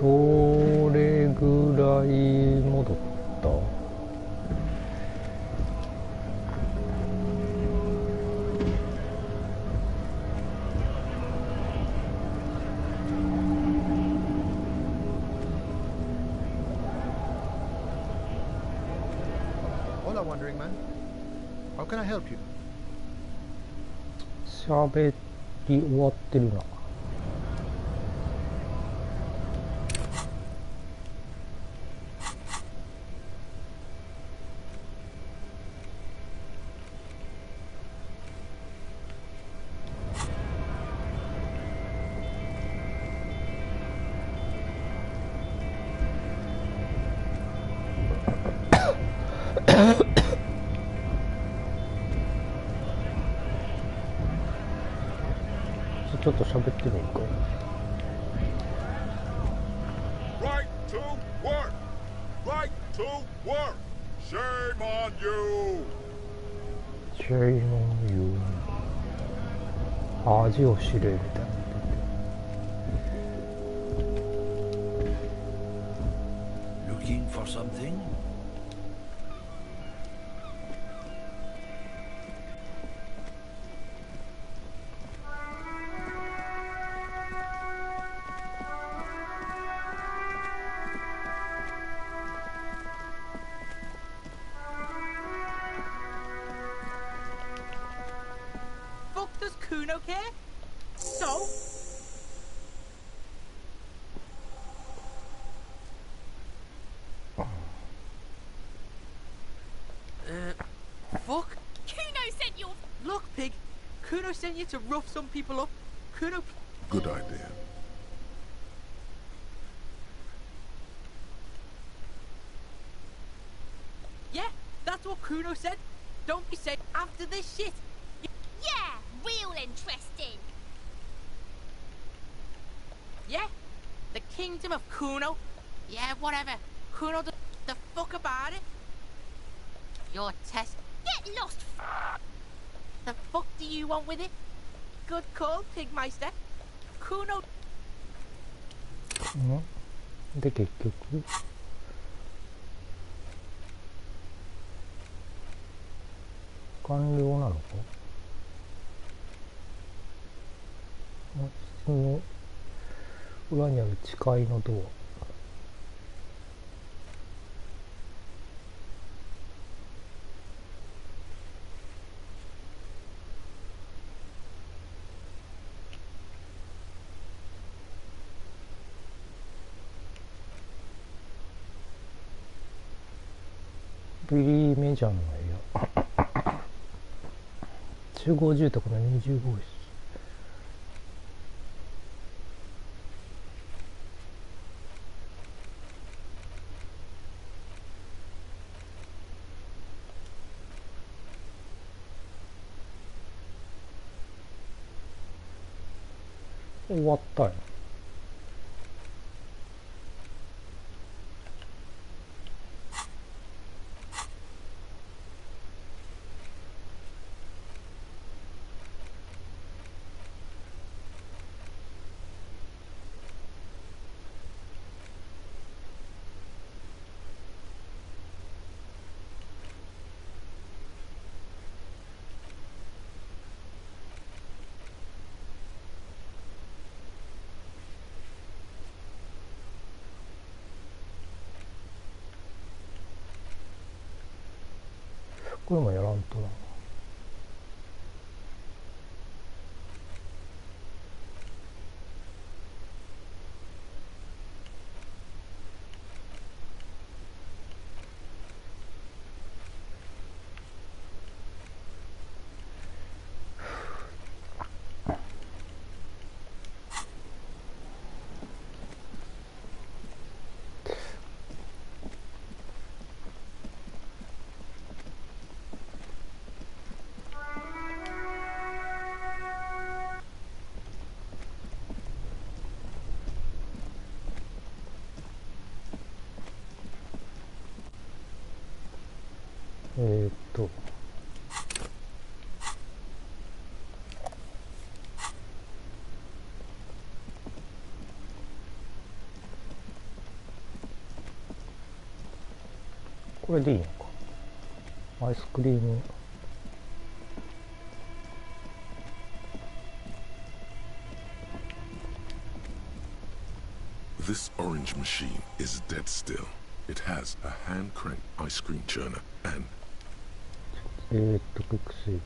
どれぐらい戻った？喋り終わってるな。ちょっと喋ってみるか。Right to work. Right to work. Shame on you. Shame on you. 恥を知れみたいな。Looking for something? Does Kuno care? So? Fuck? Kuno sent you. Look, pig. Kuno sent you to rough some people up. Kuno. Good idea. Yeah, that's what Kuno said. Don't be saying after this shit. Yeah, real interesting. Yeah, the kingdom of Kuno. Yeah, whatever. Kuno does the fuck about it. Your test. Get lost. The fuck do you want with it? Good call, Pigmeister. Kuno. で結局完了なのか？室の裏にある地下のドア。ビリー・メジャーの部屋。集合住宅の20号室。終わったよ。これもやらんとな。これでいいのか。アイスクリーム。This orange machine is dead still. It has a hand crank ice cream churner and クイックセーブ。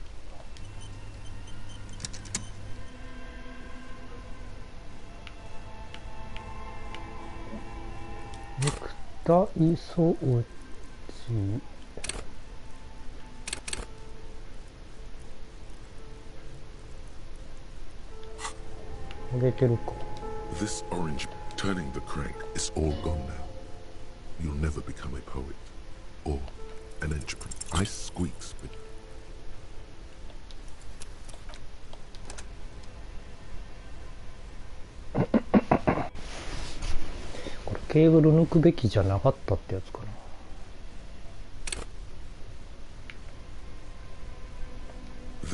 肉体装置。入れてるか。this orange turning the crank is all gone now. You'll never become a poet or an entrepreneur. Ice squeaks, but これケーブル抜くべきじゃなかったってやつかな。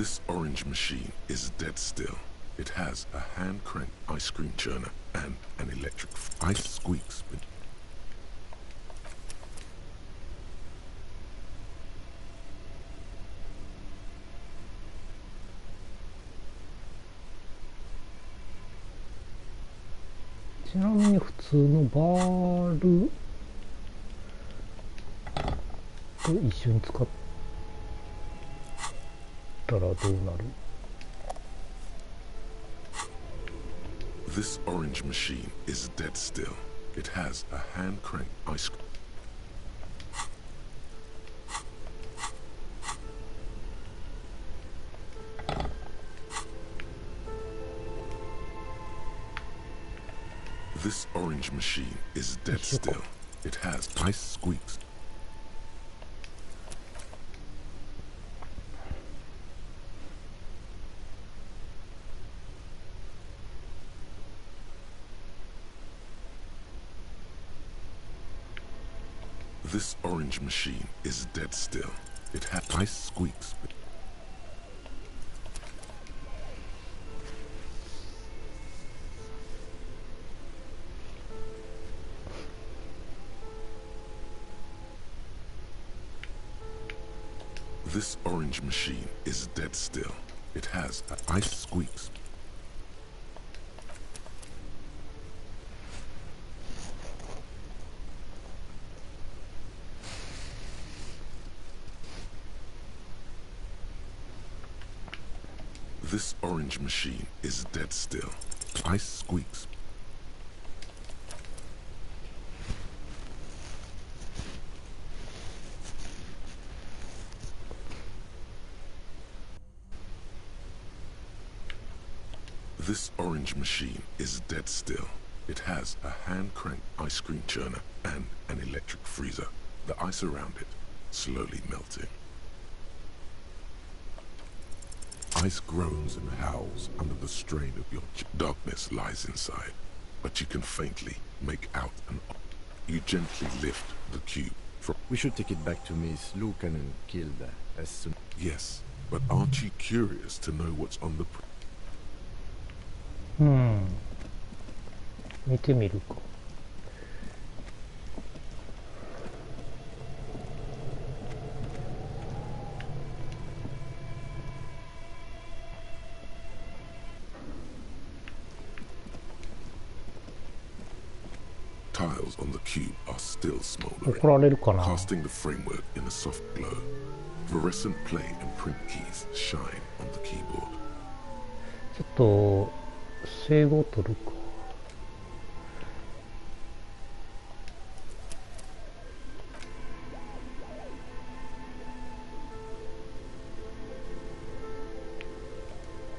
this orange machine is dead still. It has a hand crank ice cream churner and an electric ice squeaks, but ちなみに普通のバールと一緒に使ったらどうなる？ this orange machine is dead still. It has a hand crank ice cream. This orange machine is dead still. It has ice squeaks. This orange machine is dead still. It has ice squeaks. This orange machine is dead still. It has ice squeaks. This orange machine is dead still. Ice squeaks. This orange machine is dead still. It has a hand crank ice cream churner and an electric freezer. The ice around it slowly melting. Ice groans and howls under the strain of your darkness lies inside, but you can faintly make out an. You gently lift the cube from. We should take it back to Miss Lukanen killed as soon. Yes, but aren't you curious to know what's on the. 見てみるか。Tiles on the cube are still smoldering, 怒られるかな。 casting the framework in a soft glow. Fluorescent play and print keys shine on the keyboard. ちょっと整合取るか。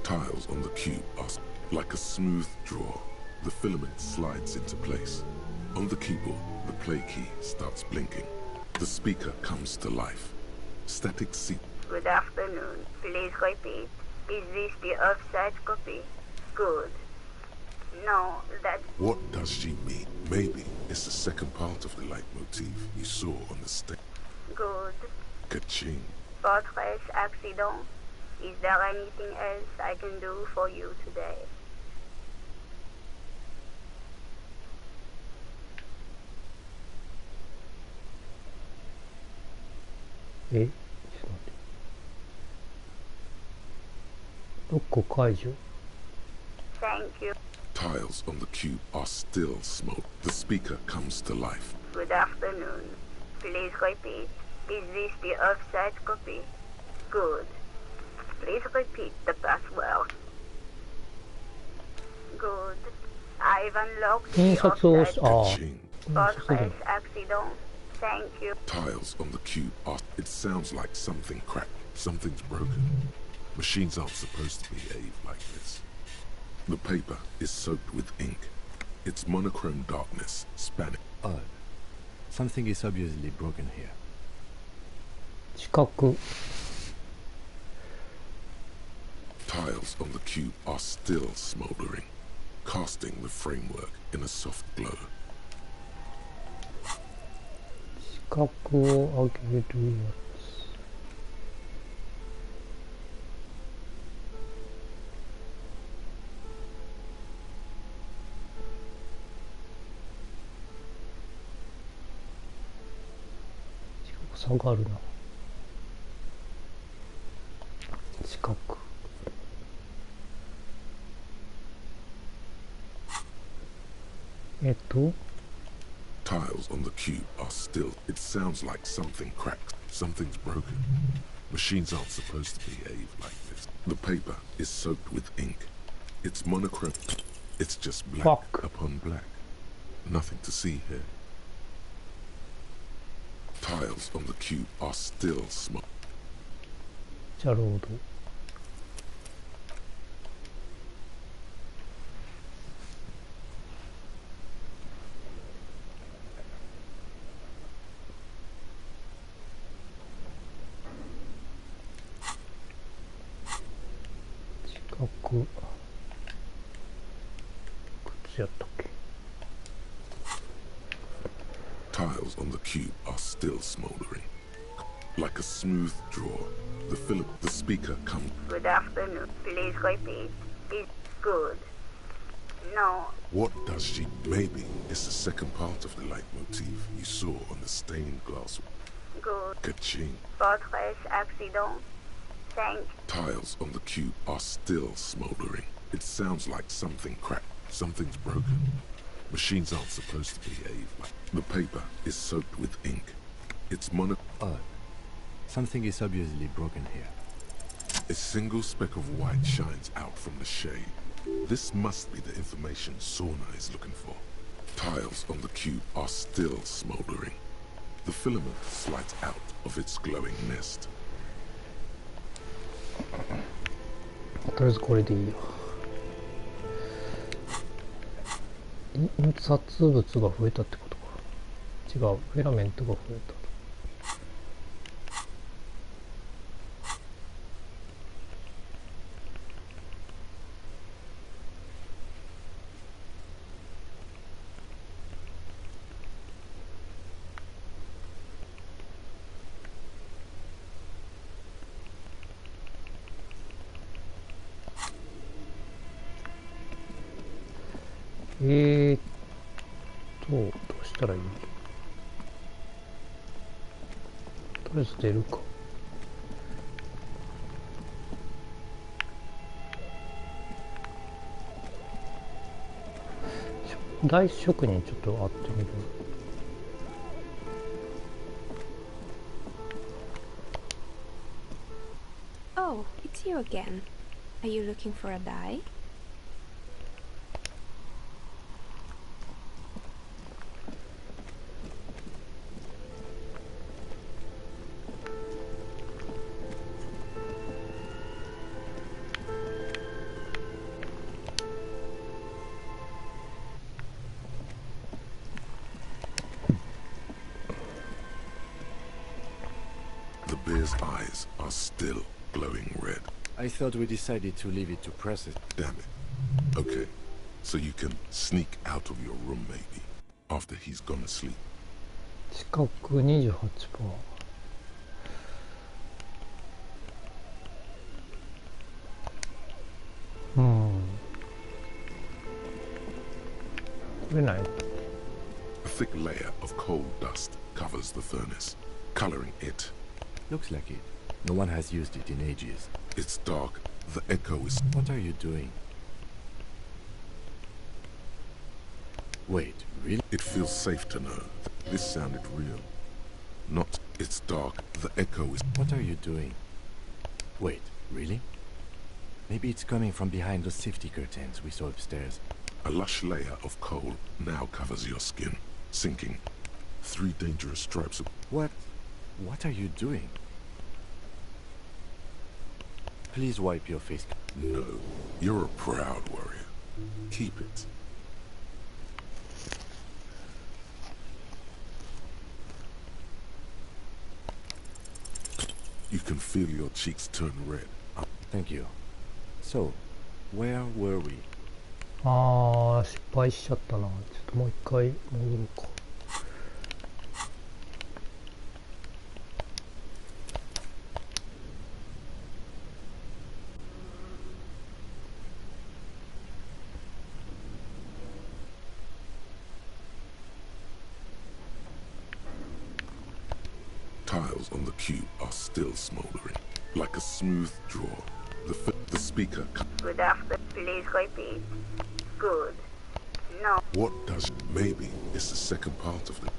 Tiles on the cube are like a smooth draw. The filament slides into place. On the keyboard, the play key starts blinking. The speaker comes to life. Static seat. Good afternoon. Please repeat. Is this the offside copy? Good. No, that's... What does she mean? Maybe it's the second part of the leitmotif you saw on the stage. good. Ka-ching. Fortress accident. Is there anything else I can do for you today? ちょっと待って。ロック解除。 Thank you. Tiles on the cube are still smoke. The speaker comes to life. Good afternoon. Please repeat. Is this the offside copy? Good. Please repeat the password. Good. I've unlocked the 印刷を offside し、ああ、 Ka-ching. 印刷で Portraits accident. Thank you. Tiles on the cube are... It sounds like something cracked. Something's broken. Machines aren't supposed to behave like this. The paper is soaked with ink. It's monochrome darkness spanning. Odd. Something is obviously broken here. 四角。 Tiles on the cube are still smoldering, casting the framework in a soft glow. 四角を上げるやつ。四角下がるな。四角。Tiles on the cube are still... It sounds like something cracked. Something's broken. Machines aren't supposed to behave like this. The paper is soaked with ink. It's monochrome. It's just black Fuck. upon black. Nothing to see here. Tiles on the cube are still smoke. じゃあロード。四角。いくつやったっけ。 Tiles on the cube are still smoldering. Like a smooth draw, the speaker comes. Good afternoon. Please repeat. Is good. No. What does she? Maybe it's the second part of the leitmotif you saw on the stained glass. Good. Ka-ching. Portraits accident. Thank you. Tiles on the cube are still smoldering. It sounds like something cracked. Something's broken. Machines aren't supposed to behave like... The paper is soaked with ink. It's Odd. Something is obviously broken here. A single speck of white shines out from the shade. This must be the information Sauna is looking for. Tiles on the cube are still smoldering. The filament slides out of its glowing nest. とりあえずこれでいいよ。印刷物が増えたってことか。違う、フィラメントが増えた。どうしたらいい？とりあえず出るか。大職人ちょっと会ってみる。Oh, it's you again. Are you looking for a die? The bear's eyes are still glowing red. I thought we decided to leave it to press it. Damn it. Okay, so you can sneak out of your room maybe, after he's gone to sleep. 視覚 28%。これない？ A thick layer of coal dust covers the furnace, coloring it Looks like it. No one has used it in ages. It's dark. The echo is... What are you doing? Wait, really? It feels safe to know that this sounded real. Not... It's dark. The echo is... What are you doing? Wait, really? Maybe it's coming from behind those safety curtains we saw upstairs. A lush layer of coal now covers your skin, sinking. 3 dangerous stripes of... What? What are you doing? Please wipe your face. No, you're a proud warrior. Keep it. You can feel your cheeks turn red. Thank you. So, where were we? ああ、失敗しちゃったな。ちょっともう一回戻ろうか。Tiles on the cube are still smoldering, like a smooth draw. The speaker... Good after. Please repeat. Good. No. What does... Maybe it's the second part of the...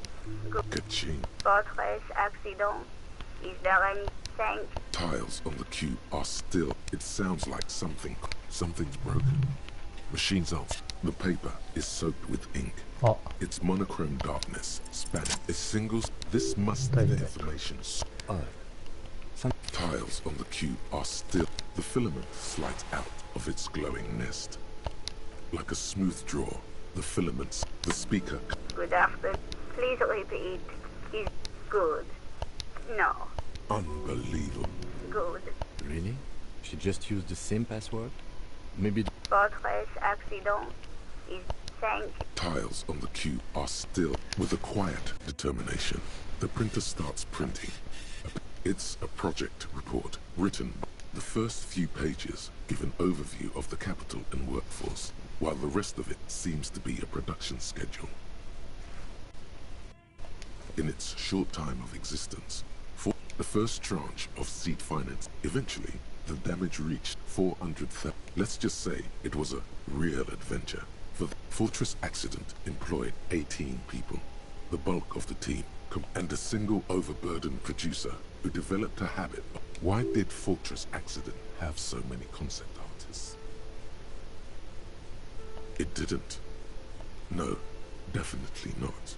Good. Ka-ching. Fortress accident. Is there anything? Tiles on the cube are still... It sounds like something's broken. Machines off. The paper is soaked with ink. Oh. It's monochrome darkness spanning. It singles... This must be the information. Tiles on the cube are still... The filament slides out of its glowing nest. Like a smooth draw, the filaments... The speaker... Good afternoon. Please repeat. Is good. No. Unbelievable. Good. Really? She just used the same password? Maybe... Fortress accident. Is thank. Tiles on the cube are still... With a quiet determination, the printer starts printing. It's a project report written. The first few pages give an overview of the capital and workforce, while the rest of it seems to be a production schedule. In its short time of existence, for the first tranche of seed finance, eventually the damage reached 400,000. Let's just say it was a real adventure. For the Fortress accident employed 18 people, the bulk of the team, and a single overburdened producer who developed a habit. Why did Fortress accident have so many concept artists? It didn't. No, definitely not.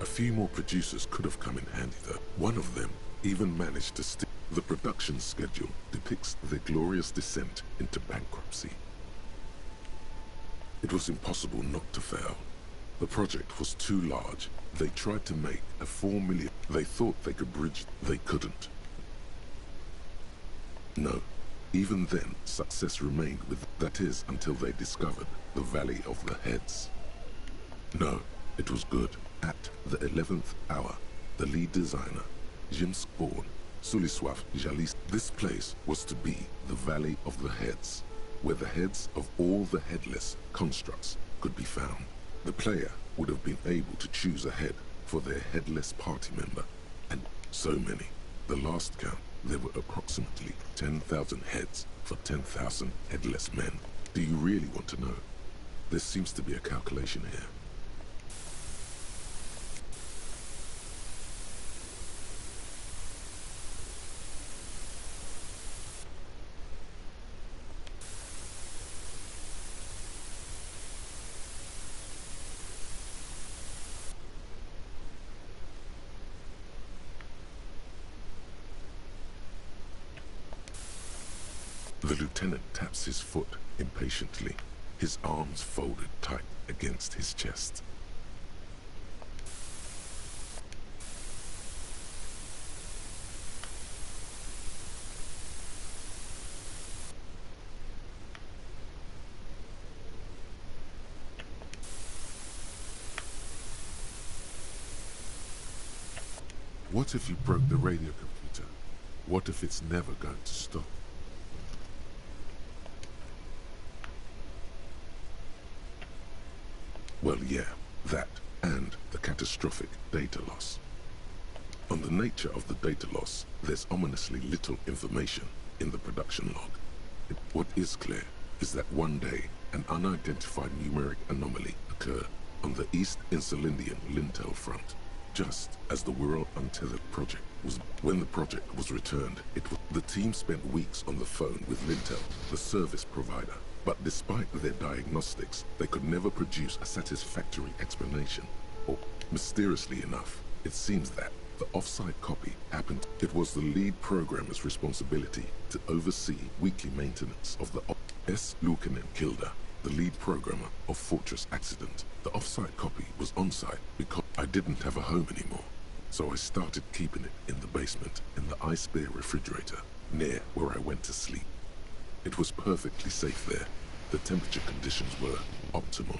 A few more producers could have come in handy though. One of them even managed to stick. The production schedule depicts their glorious descent into bankruptcy. It was impossible not to fail. The project was too large. They tried to make a 4 million. They thought they could bridge. They couldn't. No. Even then, success remained with... That is, until they discovered the Valley of the Heads. No, it was good. At the 11th hour, the lead designer, Jim Spawn, Suliswaf Jalis... This place was to be the Valley of the Heads, where the heads of all the headless constructs could be found. The player would have been able to choose a head for their headless party member, and so many. The last count, there were approximately 10,000 heads for 10,000 headless men. Do you really want to know? There seems to be a calculation here. The lieutenant taps his foot impatiently, his arms folded tight against his chest. What if you broke the radio computer? What if it's never going to stop? Well, yeah, that, and the catastrophic data loss. On the nature of the data loss, there's ominously little information in the production log. What is clear is that one day, an unidentified numeric anomaly occurred on the East Insulindian Lintel front, just as the World Untethered project was. When the project was returned, the team spent weeks on the phone with Lintel, the service provider. But despite their diagnostics, they could never produce a satisfactory explanation. Or, mysteriously enough, it seems that the off-site copy happened. It was the lead programmer's responsibility to oversee weekly maintenance of the S. Lukanen Kilda, the lead programmer of Fortress Accident. The off-site copy was on-site because I didn't have a home anymore. So I started keeping it in the basement in the ice bear refrigerator, near where I went to sleep. It was perfectly safe there. The temperature conditions were optimal.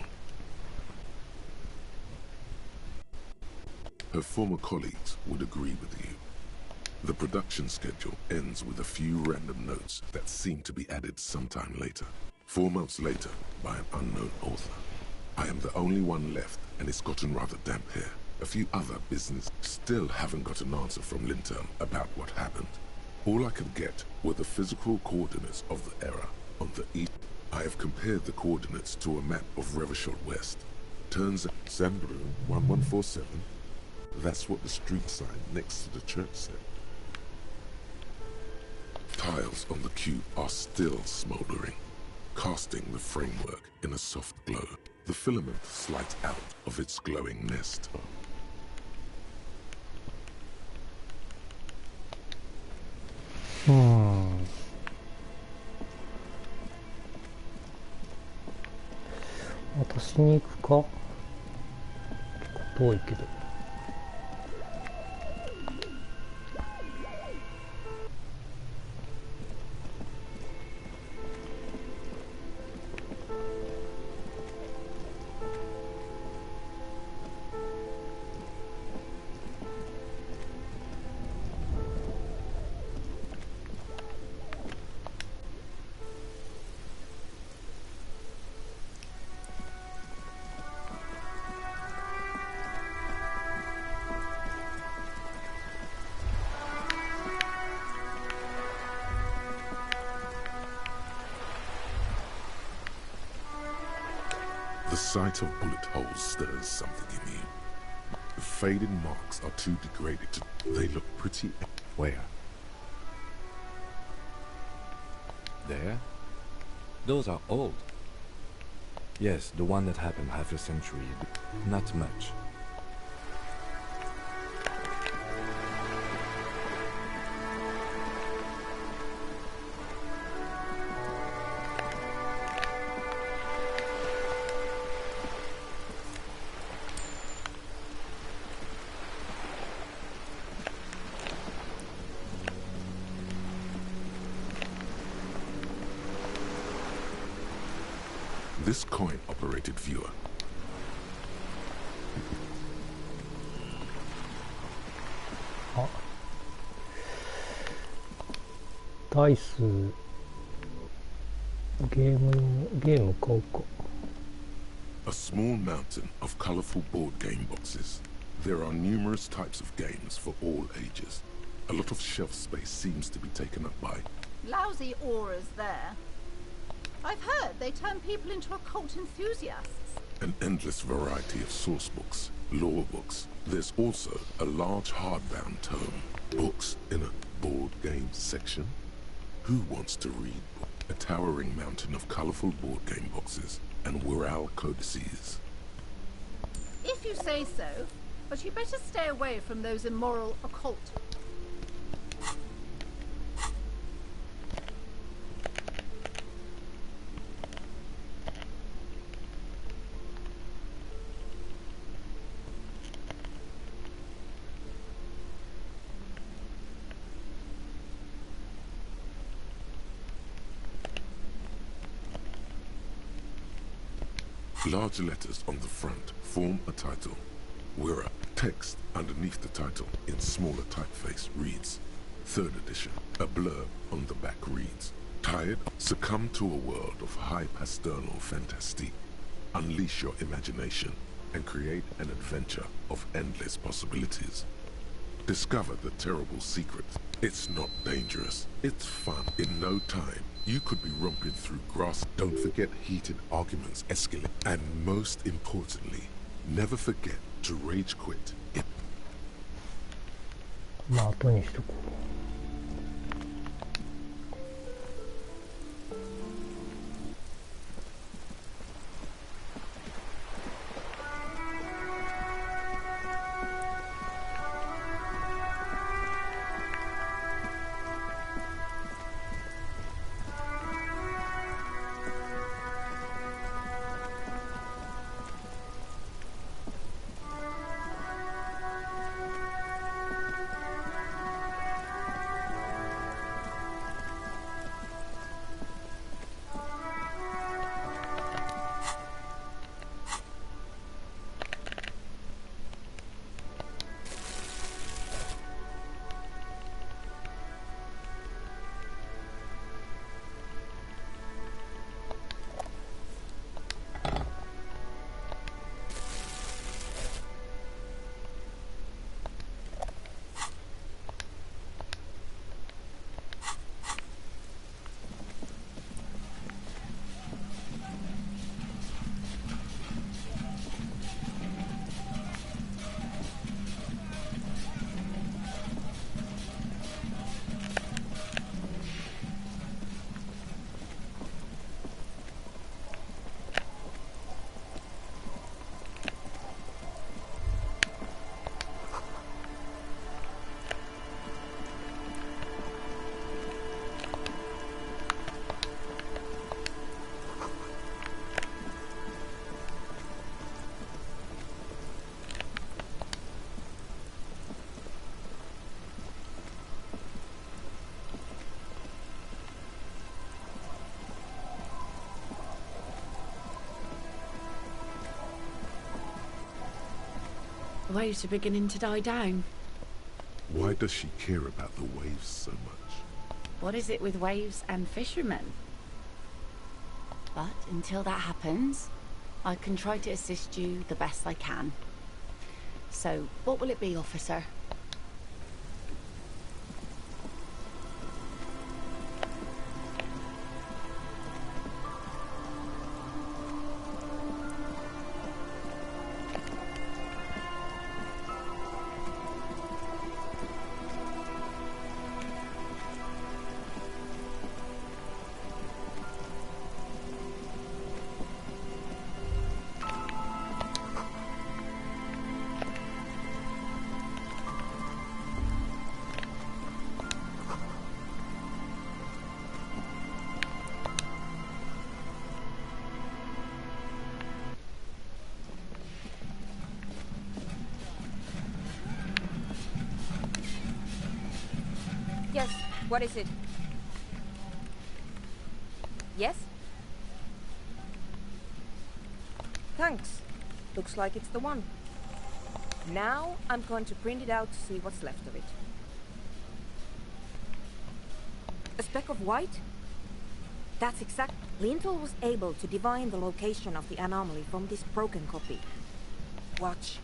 Her former colleagues would agree with you. The production schedule ends with a few random notes that seem to be added sometime later. 4 months later, by an unknown author. I am the only one left, and it's gotten rather damp here. A few other business still haven't got an answer from Lintel about what happened. All I could get were the physical coordinates of the error on the east. I have compared the coordinates to a map of Revachol West. Turns out Sandbru 1147. That's what the street sign next to the church said. Tiles on the cube are still smoldering, casting the framework in a soft glow. The filament slides out of its glowing nest. Hmm. 私に行くか？遠いけど。The sight of bullet holes stirs something in you. The faded marks are too degraded to... They look pretty... Where? There? Those are old. Yes, the one that happened half a century. Not much. This coin-operated viewer. Dice ゲーム買うか。 A small mountain of colorful board game boxes. There are numerous types of games for all ages. A lot of shelf space seems to be taken up by... Lousy auras there. I've heard they turn people into occult enthusiasts. An endless variety of source books, lore books. There's also a large hardbound tome. Books in a board game section? Who wants to read? A towering mountain of colorful board game boxes and Wirral codices. If you say so, but you better stay away from those immoral occult. Large letters on the front form a title. Wirral. Text underneath the title in smaller typeface reads, 3rd edition. A blurb on the back reads, Tired? Succumb to a world of high pasternal fantastique. Unleash your imagination and create an adventure of endless possibilities. discover the terrible secret. It's not dangerous. It's fun. In no time, you could be romping through grass. Don't forget heated arguments escalate. And most importantly, never forget to rage quit. まあ後にしとこう。The waves are beginning to die down. Why does she care about the waves so much? What is it with waves and fishermen? But until that happens, I can try to assist you the best I can. So, what will it be, officer? Yes, what is it? Yes? Thanks. Looks like it's the one. Now I'm going to print it out to see what's left of it. A speck of white? That's exact. Lintel was able to divine the location of the anomaly from this broken copy. Watch.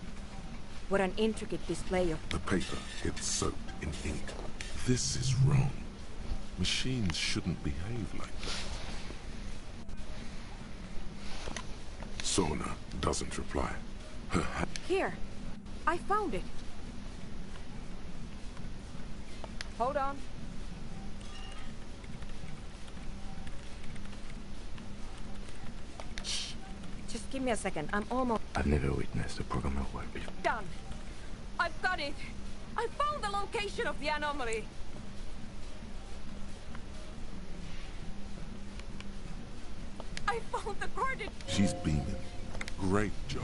What an intricate display of... The paper, it's soaked in ink. This is wrong. Machines shouldn't behave like that. Sona doesn't reply. Her hand... Here. I found it. Hold on. Shh. Just give me a second. I'm almost... I've never witnessed a program at work before. Done. I've got it. I found the location of the anomaly. I found the coordinate. She's beaming. Great job.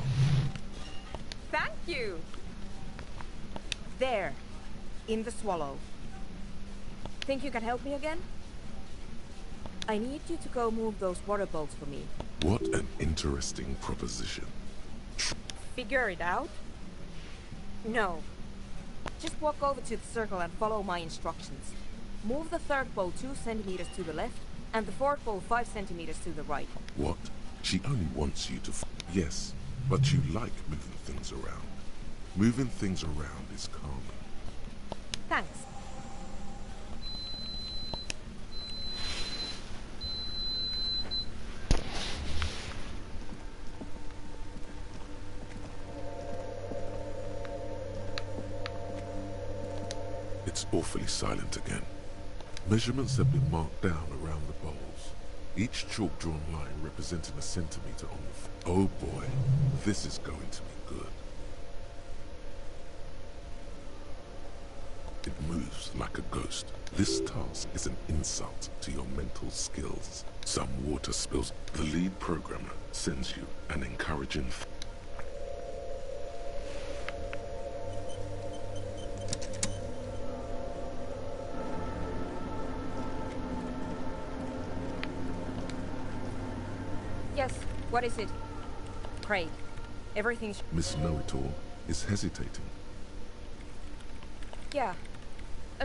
Thank you. There. In the swallow. Think you can help me again? I need you to go move those water boats for me. What an interesting proposition. Figure it out? No. Just walk over to the circle and follow my instructions. Move the third bowl 2 centimeters to the left, and the fourth bowl 5 centimeters to the right. What? She only wants you to... Yes, but you like moving things around. Moving things around is calming. Thanks. It's awfully silent again. Measurements have been marked down around the bowls. Each chalk-drawn line representing a centimeter on the Oh boy, this is going to be good. It moves like a ghost. This task is an insult to your mental skills. Some water spills. The lead programmer sends you an encouraging Yes, what is it? Craig, everything's... Miss Know-It-All is hesitating. Yeah,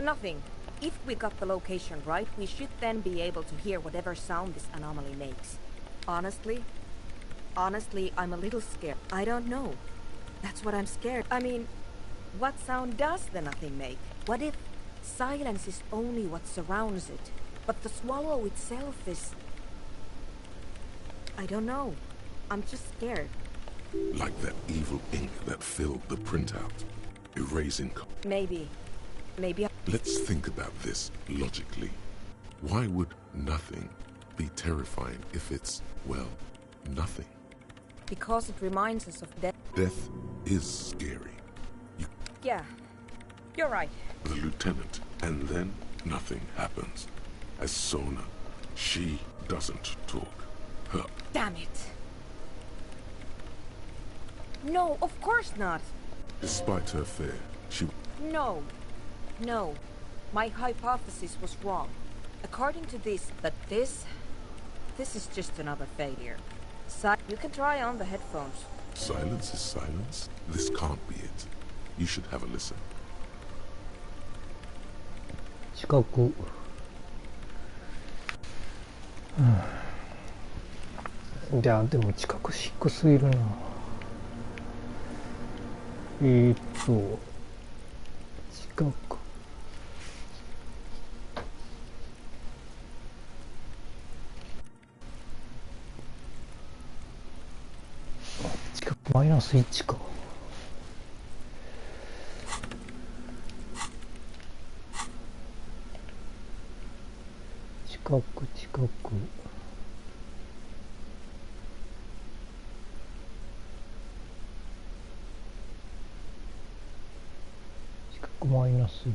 nothing. If we got the location right, we should then be able to hear whatever sound this anomaly makes. Honestly, I'm a little scared. I don't know. That's what I'm scared. I mean, what sound does the nothing make? What if silence is only what surrounds it, but the swallow itself is... I don't know. I'm just scared. Like that evil ink that filled the printout. Erasing... Maybe. Let's think about this logically. Why would nothing be terrifying if it's, well, nothing? Because it reminds us of death. Death is scary. Yeah, you're right. The lieutenant, and then nothing happens. As Sona, she doesn't talk. Her... Damn it. No, of course not. Despite her fear, she... No. My hypothesis was wrong. According to this, but this is just another failure. You can try on the headphones. Silence is silence? This can't be it. You should have a listen. 近く。いや、でも近く低すぎるな。近く。近くマイナス1か。近く。マイナス1。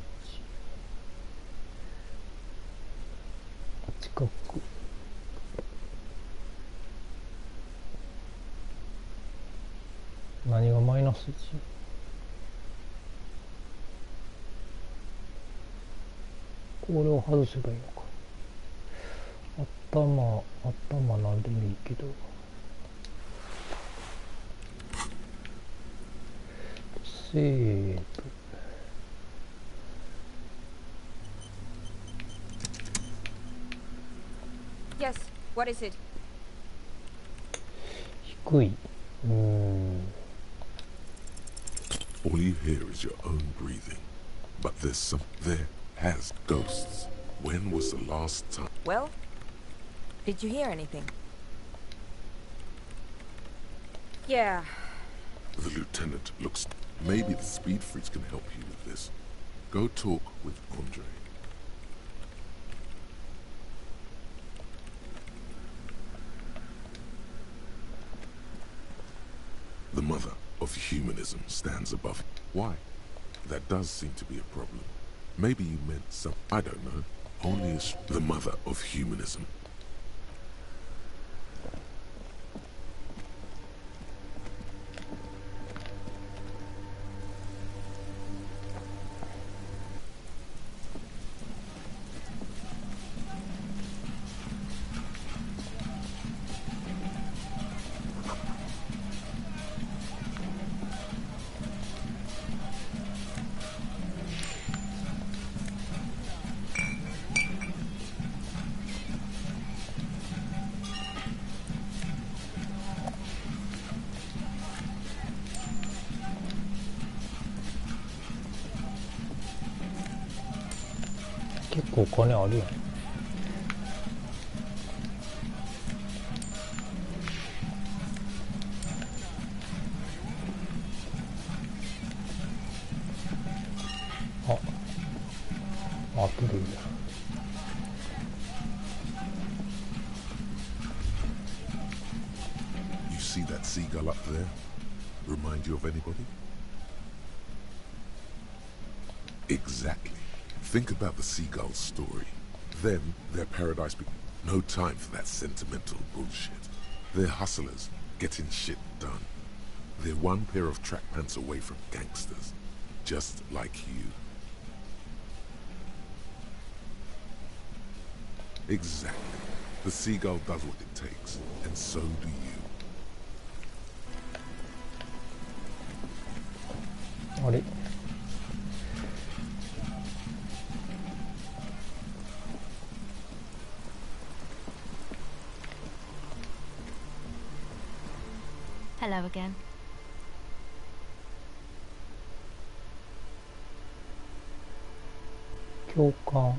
近く。何がマイナス 1？ これを外せばいいのか。頭なんでもいいけど。セーブ。Yes, what is it? 低い。All you hear is your own breathing. But there has ghosts. When was the last time? Well, did you hear anything? Yeah. The lieutenant looks... Maybe the speed freaks can help you with this. Go talk with Andre. The mother of humanism stands above. Why? That does seem to be a problem. Maybe you meant some... I don't know. Only the mother of humanism. 結構お金あるやん。あ、後でいいや。You see that seagull up there? Remind you of anybody? Exactly. Think about the seagull's story. Then their paradise no time for that sentimental bullshit. They're hustlers, getting shit done. They're one pair of track pants away from gangsters, just like you. Exactly. The seagull does what it takes, and so do you. あれ、Hello again. 共感。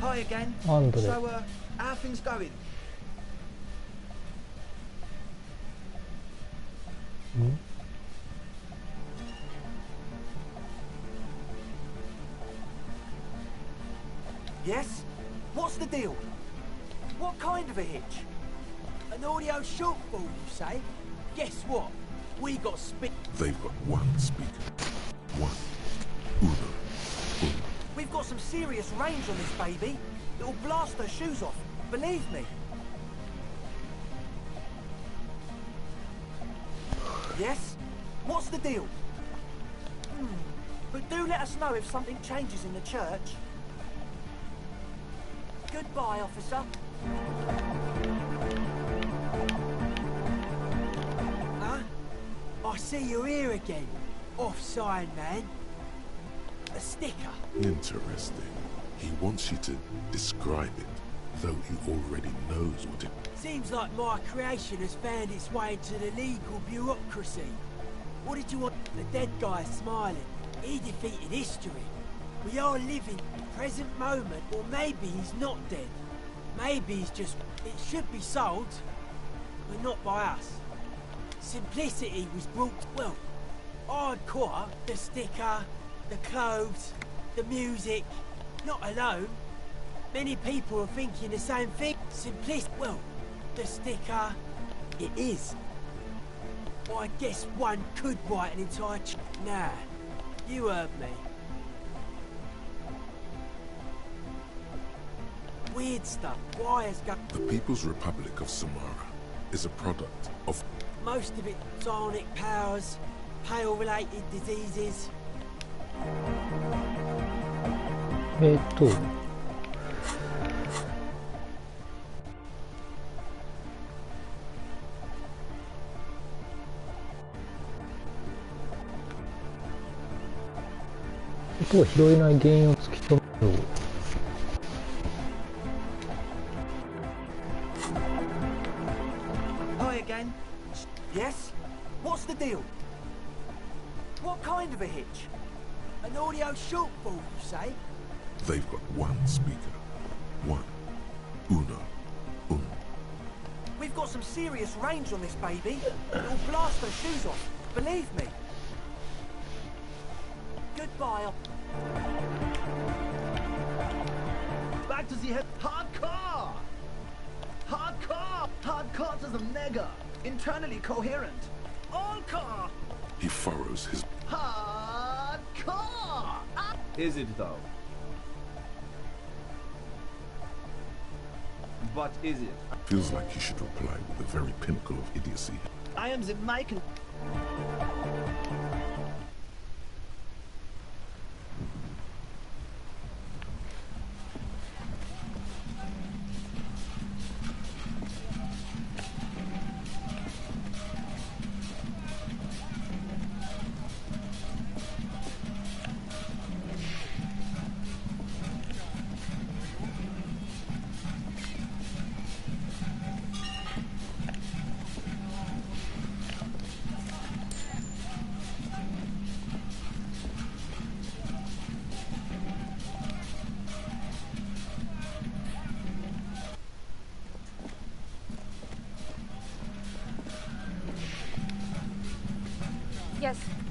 Hi again. Andre. So, how are things going? Yes? What's the deal? What kind of a hitch? An audio shortfall, you say? Guess what? We got They've got one speaker. One. Uno. Uno. We've got some serious range on this baby. It'll blast her shoes off. Believe me. Yes? What's the deal? But do let us know if something changes in the church. Goodbye, officer. Huh? I see you're here again. Off-sign, man. A sticker. Interesting. He wants you to describe it, though he already knows what it... Seems like my creation has found its way into the legal bureaucracy. What did you want? The dead guy smiling. He defeated history. We are living the present moment, or maybe he's not dead. Maybe he's just... It should be sold, but not by us. Simplicity was brought... Well, hardcore, the sticker, the clothes, the music, not alone. Many people are thinking the same thing. Simplicity... Well, the sticker... It is. Well, I guess one could write an entire... Nah, you heard me. Weird stuff. Wires go... The People's Republic of Samara is a product of... Most of it psionic powers, pale-related diseases. 音が拾えない原因を突き止める。Hi again. Yes? What's the deal? What kind of a hitch? An audio shortfall, you say? They've got one speaker. One. Uno. Uno. We've got some serious range on this baby. It'll blast her shoes off. Believe me. Goodbye. Back to the head. Hardcore! Hardcore! Hardcore to the mega. Internally coherent. All core! He furrows his... Hardcore! Is it though? But is it? Feels like you should reply with the very pinnacle of idiocy. I am the Michael.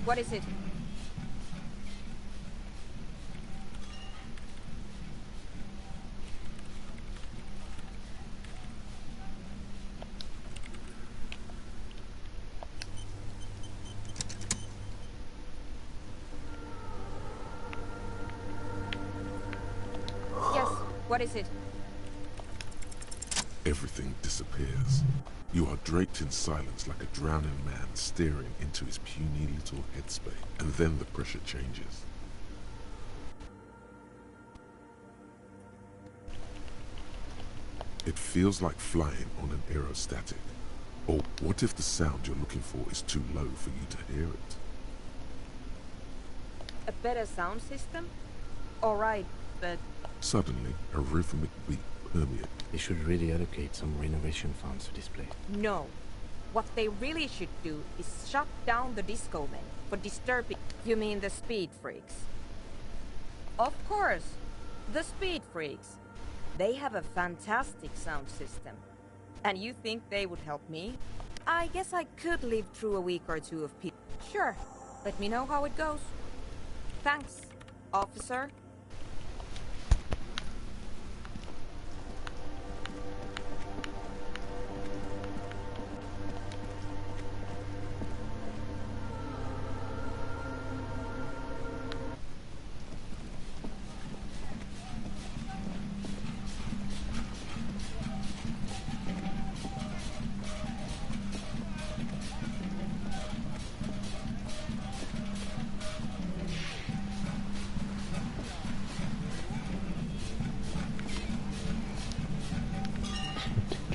what is it? Yes, what is it? Everything disappears. You are draped in silence like a drowning man staring into his puny little headspace. And then the pressure changes. It feels like flying on an aerostatic. Or what if the sound you're looking for is too low for you to hear it? A better sound system? Alright, but... Suddenly, a rhythmic beat permeates. They should really allocate some renovation funds to this place. No. What they really should do is shut down the disco men for disturbing... You mean the speed freaks? Of course. The speed freaks. They have a fantastic sound system. And you think they would help me? I guess I could live through a week or two of peace. Sure. Let me know how it goes. Thanks, officer.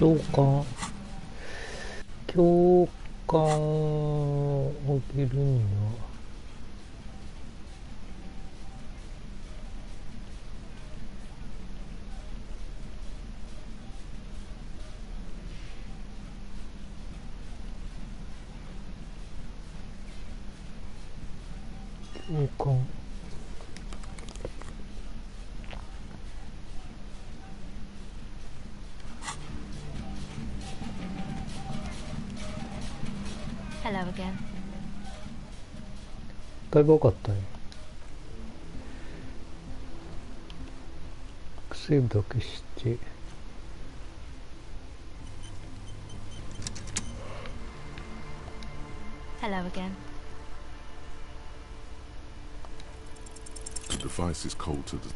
共感をあげるには共感Hello again. だいぶ多かったね。セーブだけして。Hello again. The device is cold to the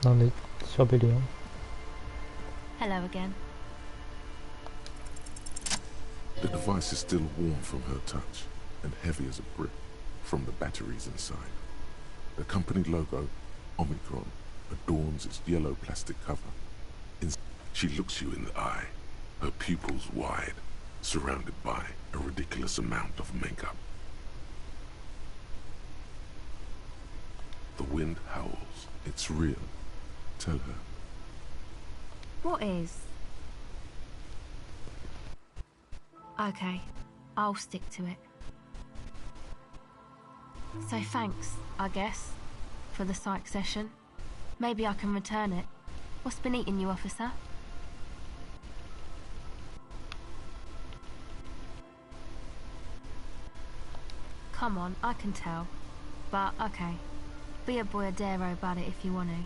なんで喋るやん Hello again. The device is still warm from her touch and heavy as a brick from the batteries inside. The company logo, Omicron, adorns its yellow plastic cover. She looks you in the eye, her pupils wide, surrounded by a ridiculous amount of makeup. The wind howls. It's real. Tell her. What is? Okay, I'll stick to it. So thanks, I guess, for the psych session. Maybe I can return it. What's been eating you, officer? Come on, I can tell. But, okay. Be a boyadero about it if you want to.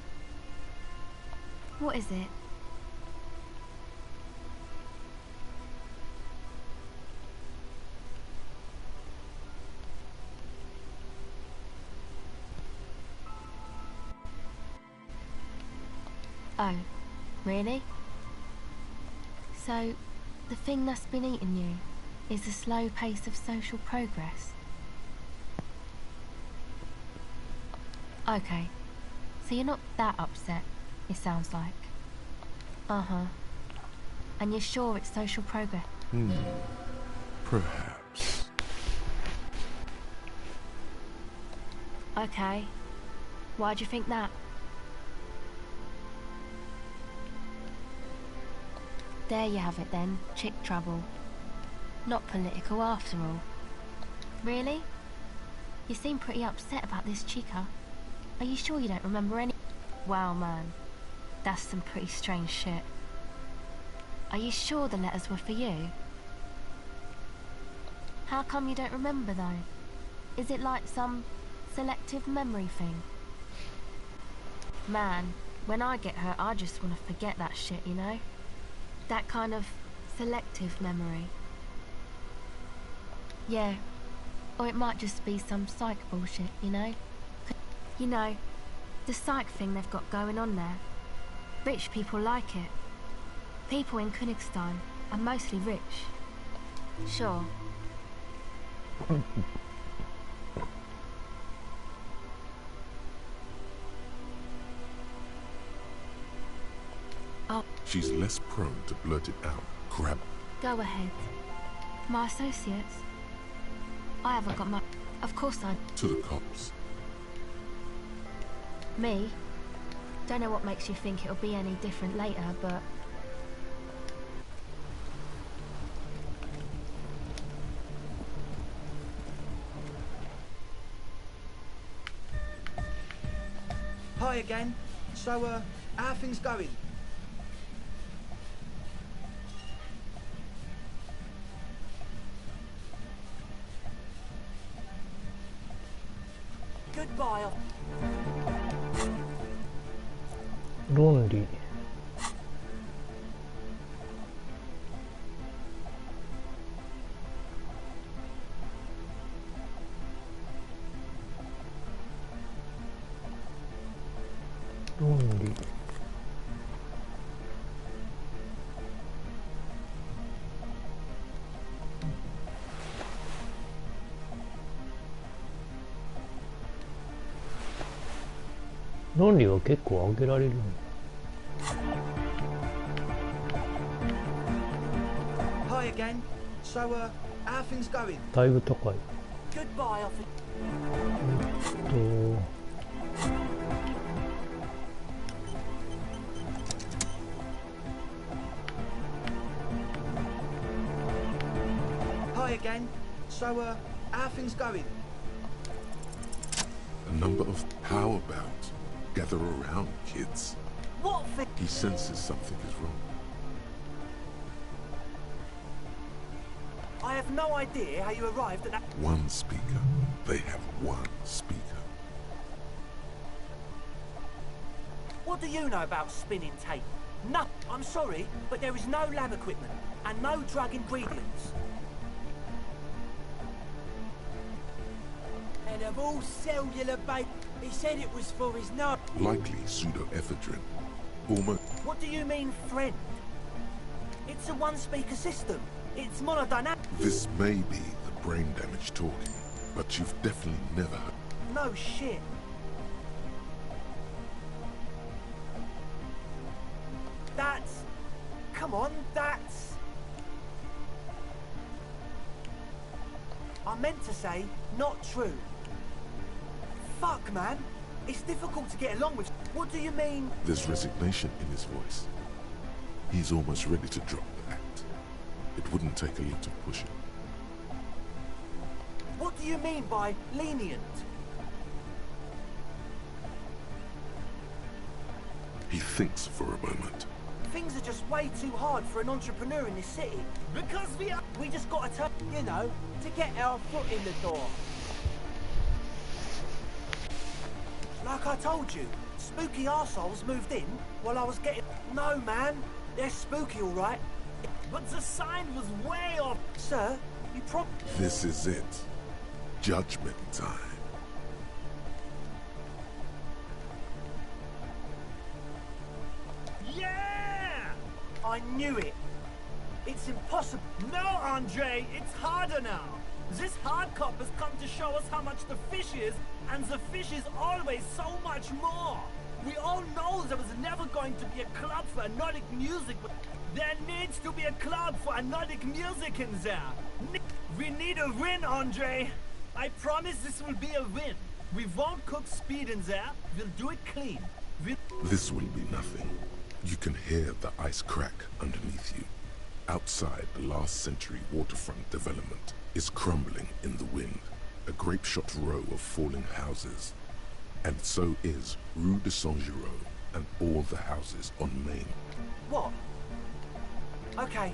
What is it? Oh, really? So, the thing that's been eating you is the slow pace of social progress? Okay, so you're not that upset, it sounds like. Uh-huh. And you're sure it's social progress? Perhaps. Okay. Why do you think that? There you have it then, chick trouble. Not political after all. Really? You seem pretty upset about this chica. Are you sure you don't remember any? Wow, man. That's some pretty strange shit. Are you sure the letters were for you? How come you don't remember though? Is it like some selective memory thing? Man, when I get hurt I just want to forget that shit, you know? That kind of selective memory. Yeah, or it might just be some psych bullshit, you know? You know, the psych thing they've got going on there. Rich people like it. People in Königstein are mostly rich. Sure. Oh. She's less prone to blurt it out. Grab. Go ahead. My associates? I haven't got my... Of course I... To the cops. Me? Don't know what makes you think it'll be any different later, but... Hi again. So, how are things going? Goodbye. 論理。論理。論理は結構上げられるんだ。Hi again. So, how are things going? だいぶ高い。Goodbye. Hi again. So, how are things going? A number of... How about... Gather around, kids. What thing? He senses something is wrong. I have no idea how you arrived at that. One speaker. They have one speaker. What do you know about spinning tape? No, I'm sorry, but there is no lab equipment and no drug ingredients. And of all cellular bait, he said it was for his nose. Likely pseudoephedrine. Almost. What do you mean, friend? It's a one-speaker system. It's monodynamic. This may be the brain damage talking, but you've definitely never heard. No shit. That's... Come on, that's... I meant to say, not true. Fuck, man. It's difficult to get along with. What do you mean? There's resignation in his voice. He's almost ready to drop the act. It wouldn't take a lot of pushing. What do you mean by lenient? He thinks for a moment. Things are just way too hard for an entrepreneur in this city. Because we just gotta turn, you know, to get our foot in the door. Like I told you, spooky arseholes moved in while I was getting... No, man. They're spooky, all right. But the sign was way off. Sir, you This is it. Judgment time. Yeah! I knew it. It's impossible. No, Andre, it's harder now. This hard cop has come to show us how much the fish is, and the fish is always so much more. We all know there was never going to be a club for Nordic music, but there needs to be a club for Nordic music in there. We need a win, Andre. I promise this will be a win. We won't cook speed in there. We'll do it clean. This will be nothing. You can hear the ice crack underneath you. Outside, the last century waterfront development is crumbling in the wind, a grape-shot row of falling houses. And so is Rue de Saint-Giraud and all the houses on Main. What? Okay.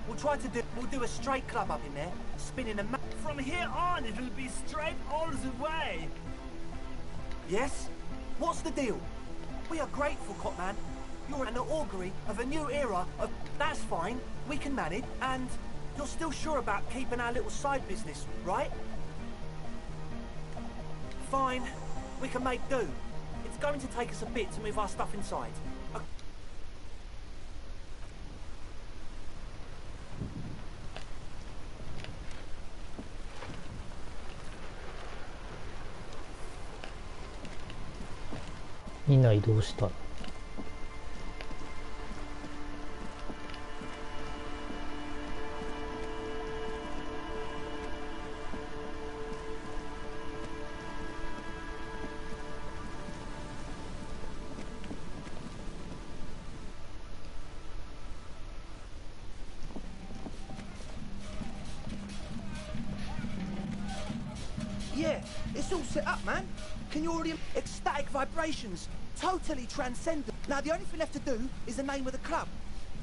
We'll do a straight club up in there, spinning a map. From here on, it'll be straight all the way. Yes? What's the deal? We are grateful, Copman. You're an augury of a new era of... That's fine. We can manage. And you're still sure about keeping our little side business, right? Fine. We can make do. It's going to take us a bit to move our stuff inside.みんな移動した。Yeah, it's all set up, man. Can you already... Ecstatic vibrations. Totally transcendent. Now, the only thing left to do is the name of the club.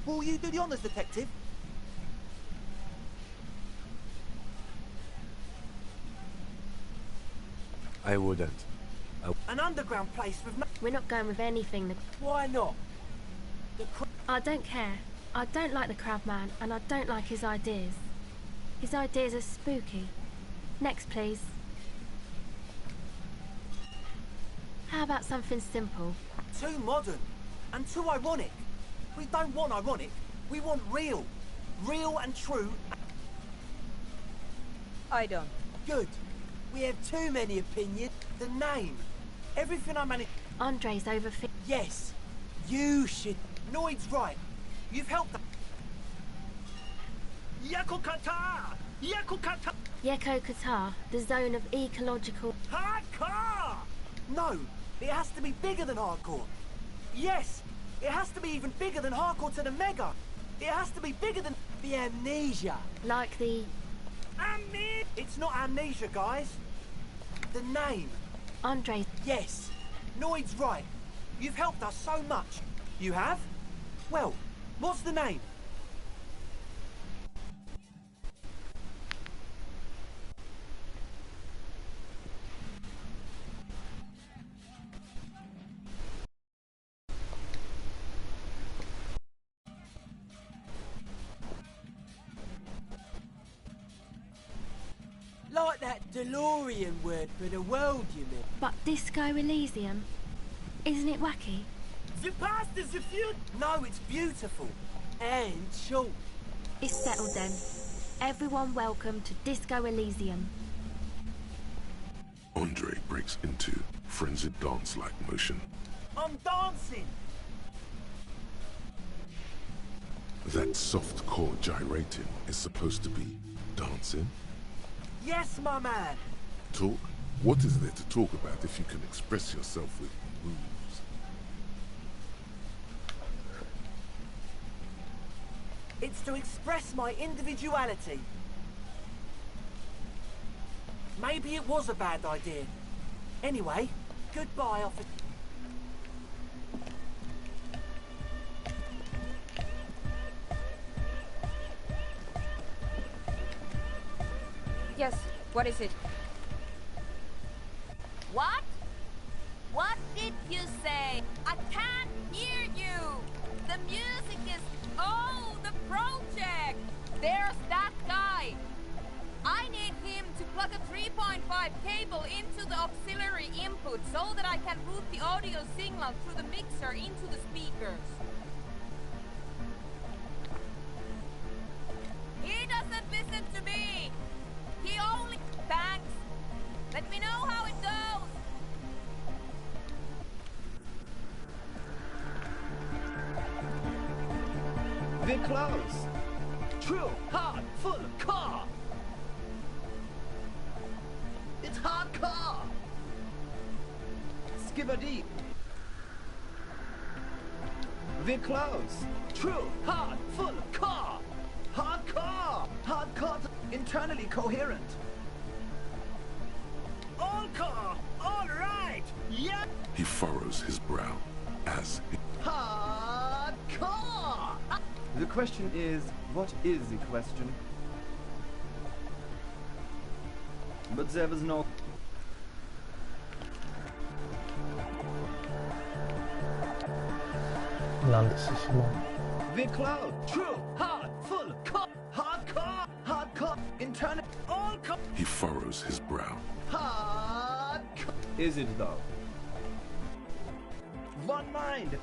Will you do the honours, detective? I wouldn't. An underground place with no... We're not going with anything. Why not? I don't care. I don't like the crabman, and I don't like his ideas. His ideas are spooky. Next, please. How about something simple? Too modern and too ironic. We don't want ironic. We want real. Real and true. I don't. Good. We have too many opinions. The name. Everything I managed... Andre's overfit. Yes. You should... Noid's right. You've helped them. Yakokata! Yakokata! Yeko Qatar, the zone of ecological... Hardcore! No, it has to be bigger than hardcore. Yes, it has to be even bigger than hardcore to the mega. It has to be bigger than the amnesia. Like the... It's not amnesia, guys. The name. Andre. Yes, Noid's right. You've helped us so much. You have? Well, what's the name? Like that DeLorean word for the world, you mean? But Disco Elysium? Isn't it wacky? The past is the future. No, it's beautiful. And short. It's settled then. Everyone welcome to Disco Elysium. Andre breaks into frenzied dance-like motion. I'm dancing! That soft core gyrating is supposed to be dancing? Yes, my man! Talk? What is there to talk about if you can express yourself with moves? It's to express my individuality. Maybe it was a bad idea. Anyway, goodbye, officer. Yes, what is it? What? What did you say? I can't hear you! The music is... Oh, the project! There's that guy! I need him to plug a 3.5 cable into the auxiliary input so that I can route the audio signal through the mixer into the speakers. He doesn't listen to me! He only... Thanks! Let me know how it goes! They're close. True, hard, full car. It's hardcore. Skibadee. We're close. True, hard, full, car. Hardcore. Hardcore, internally coherent. All car. All right. Yeah. He furrows his brow as he... Hardcore. The question is, what is the question? But there was no... We're cloud, true, hard, full, hardcore, hardcore, internal, all core. He furrows his brow. Hardcore. Is it though? One mind.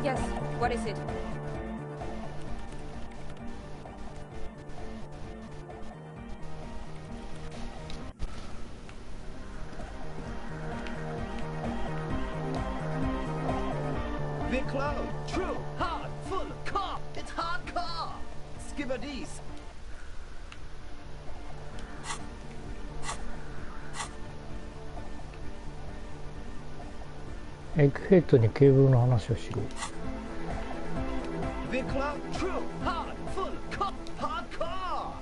Yes, what is it? Big cloud, true, hard, full, car, it's hardcore. Skibadis.エッグヘッドにケーブルの話をしろ。Big cloud, true, hard, full, car, hardcore.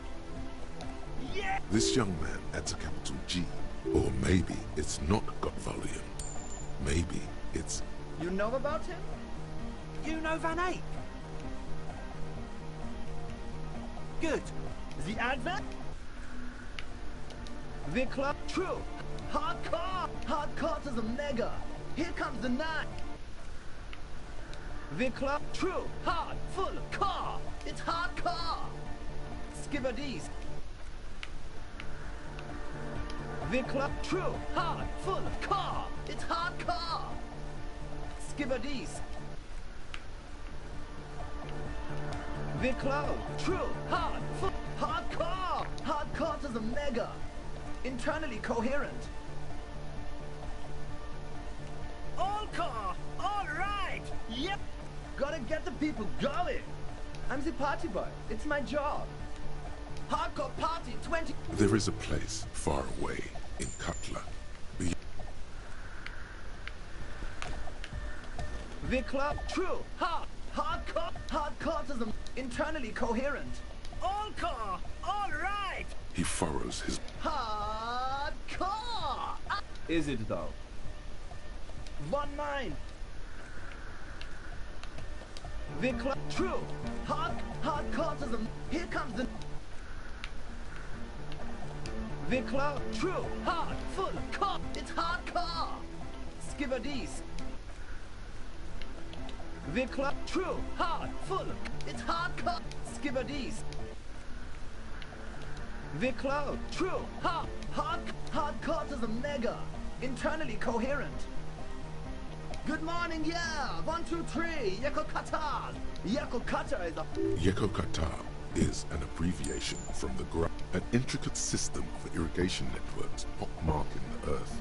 Yeah. This young man adds a capital G. Or maybe it's not got volume. Maybe it's... You know about him? You know Van Eyck? Good. The advent? The club, true. Hardcore. Hardcore to the mega. Here comes the night. The club, true. Hard, full, car. It's hardcore. Skibadis. The club, true. Hard, full, car. It's hardcore. Skibadis. The cloud, true, hard, full, hardcore. Hardcore to the mega. Internally coherent. All car, all right. Yep. Gotta get the people going. I'm the party boy. It's my job. Hardcore party 20. There is a place far away in Cutler. The club, true, hardcore, hardcore to the internally coherent. All car, all right. He furrows his... Hardcore. Is it though? One mind. The club, true, hardcore to the... Here comes the... The cloud, true, hard, full, car, it's hardcore. Skibadis. The club, true, hard, full, it's hardcore. Skibadis. The cloud, true, hardcore to the mega. Internally coherent. Good morning, yeah. 1, 2, 3. Yeko Qatar. Yeko Qatar is a... Yeko Qatar is an abbreviation from the ground, an intricate system of irrigation networks pockmarking the earth.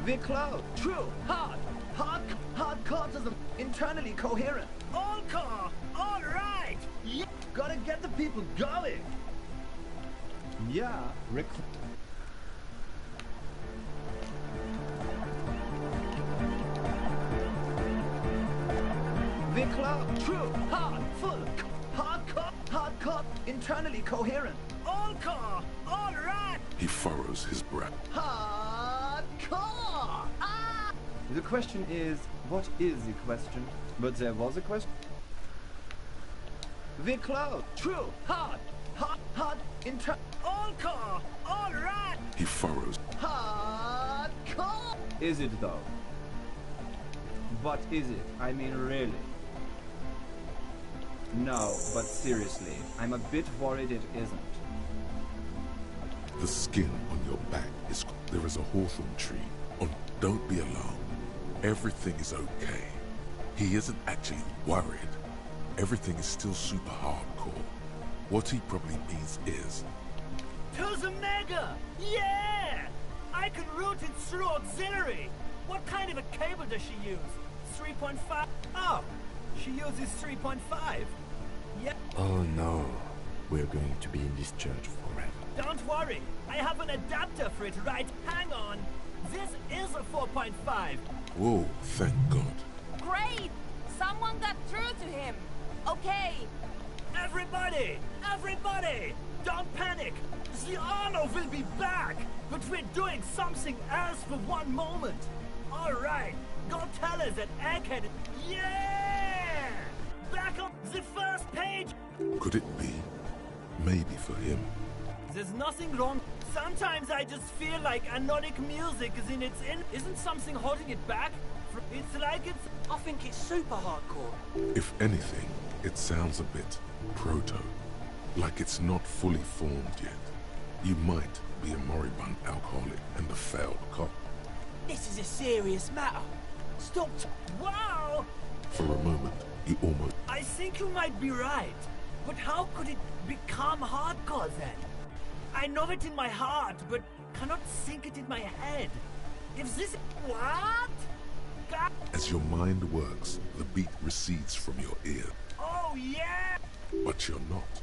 The cloud, true, hardcore to the internally coherent. All car, all right. Yeah. Gotta get the people going. Yeah, Rick. The cloud, true, hard, full, hardcore, internally coherent. All car, all right. He furrows his brow. Hardcore. The question is, what is the question? But there was a question. The cloud, true, hard, all car, all right. He furrows. Hardcore. Is it though? But is it? I mean, really? No, but seriously, I'm a bit worried it isn't. The skin on your back is... There is a hawthorn tree. Don't be alarmed. Everything is okay. He isn't actually worried. Everything is still super hardcore. What he probably means is... To the mega! Yeah! I can route it through auxiliary! What kind of a cable does she use? 3.5? Oh, she uses 3.5. Yeah. Oh no, we're going to be in this church forever. Don't worry, I have an adapter for it right. Hang on. This is a 4.5. Whoa, thank God. Great! Someone got through to him. Okay. Everybody! Everybody! Don't panic! The honor will be back! But we're doing something else for one moment. Alright, go tell us that Egghead... Yeah! Back on the first page! Could it be? Maybe for him. There's nothing wrong. Sometimes I just feel like anodic music is in its in... Isn't something holding it back? It's like it's... I think it's super hardcore. If anything, it sounds a bit proto. Like it's not fully formed yet. You might be a moribund alcoholic and a failed cop. This is a serious matter. Stop. Wow! For a moment, he almost... I think you might be right. But how could it become hardcore then? I know it in my heart, but cannot think it in my head. If this... What? God. As your mind works, the beat recedes from your ear. Oh, yeah! But you're not.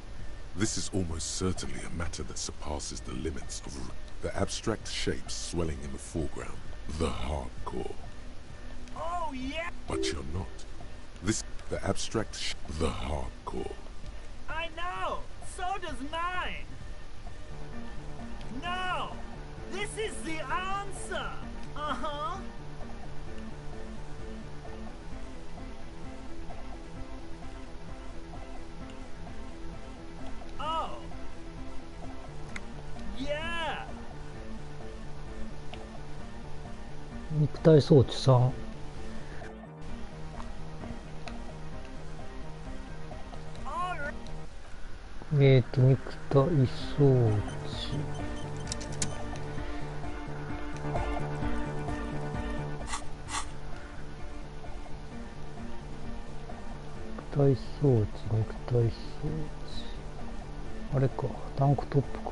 This is almost certainly a matter that surpasses the limits of the abstract shapes swelling in the foreground. The hardcore. Oh, yeah! But you're not. This... the abstract the hardcore. I know! So does mine! No! This is the answer! Uh-huh! Oh! Yeah! 肉体装置さん。肉体装置。肉体装置、肉体装置。あれか、タンクトップか。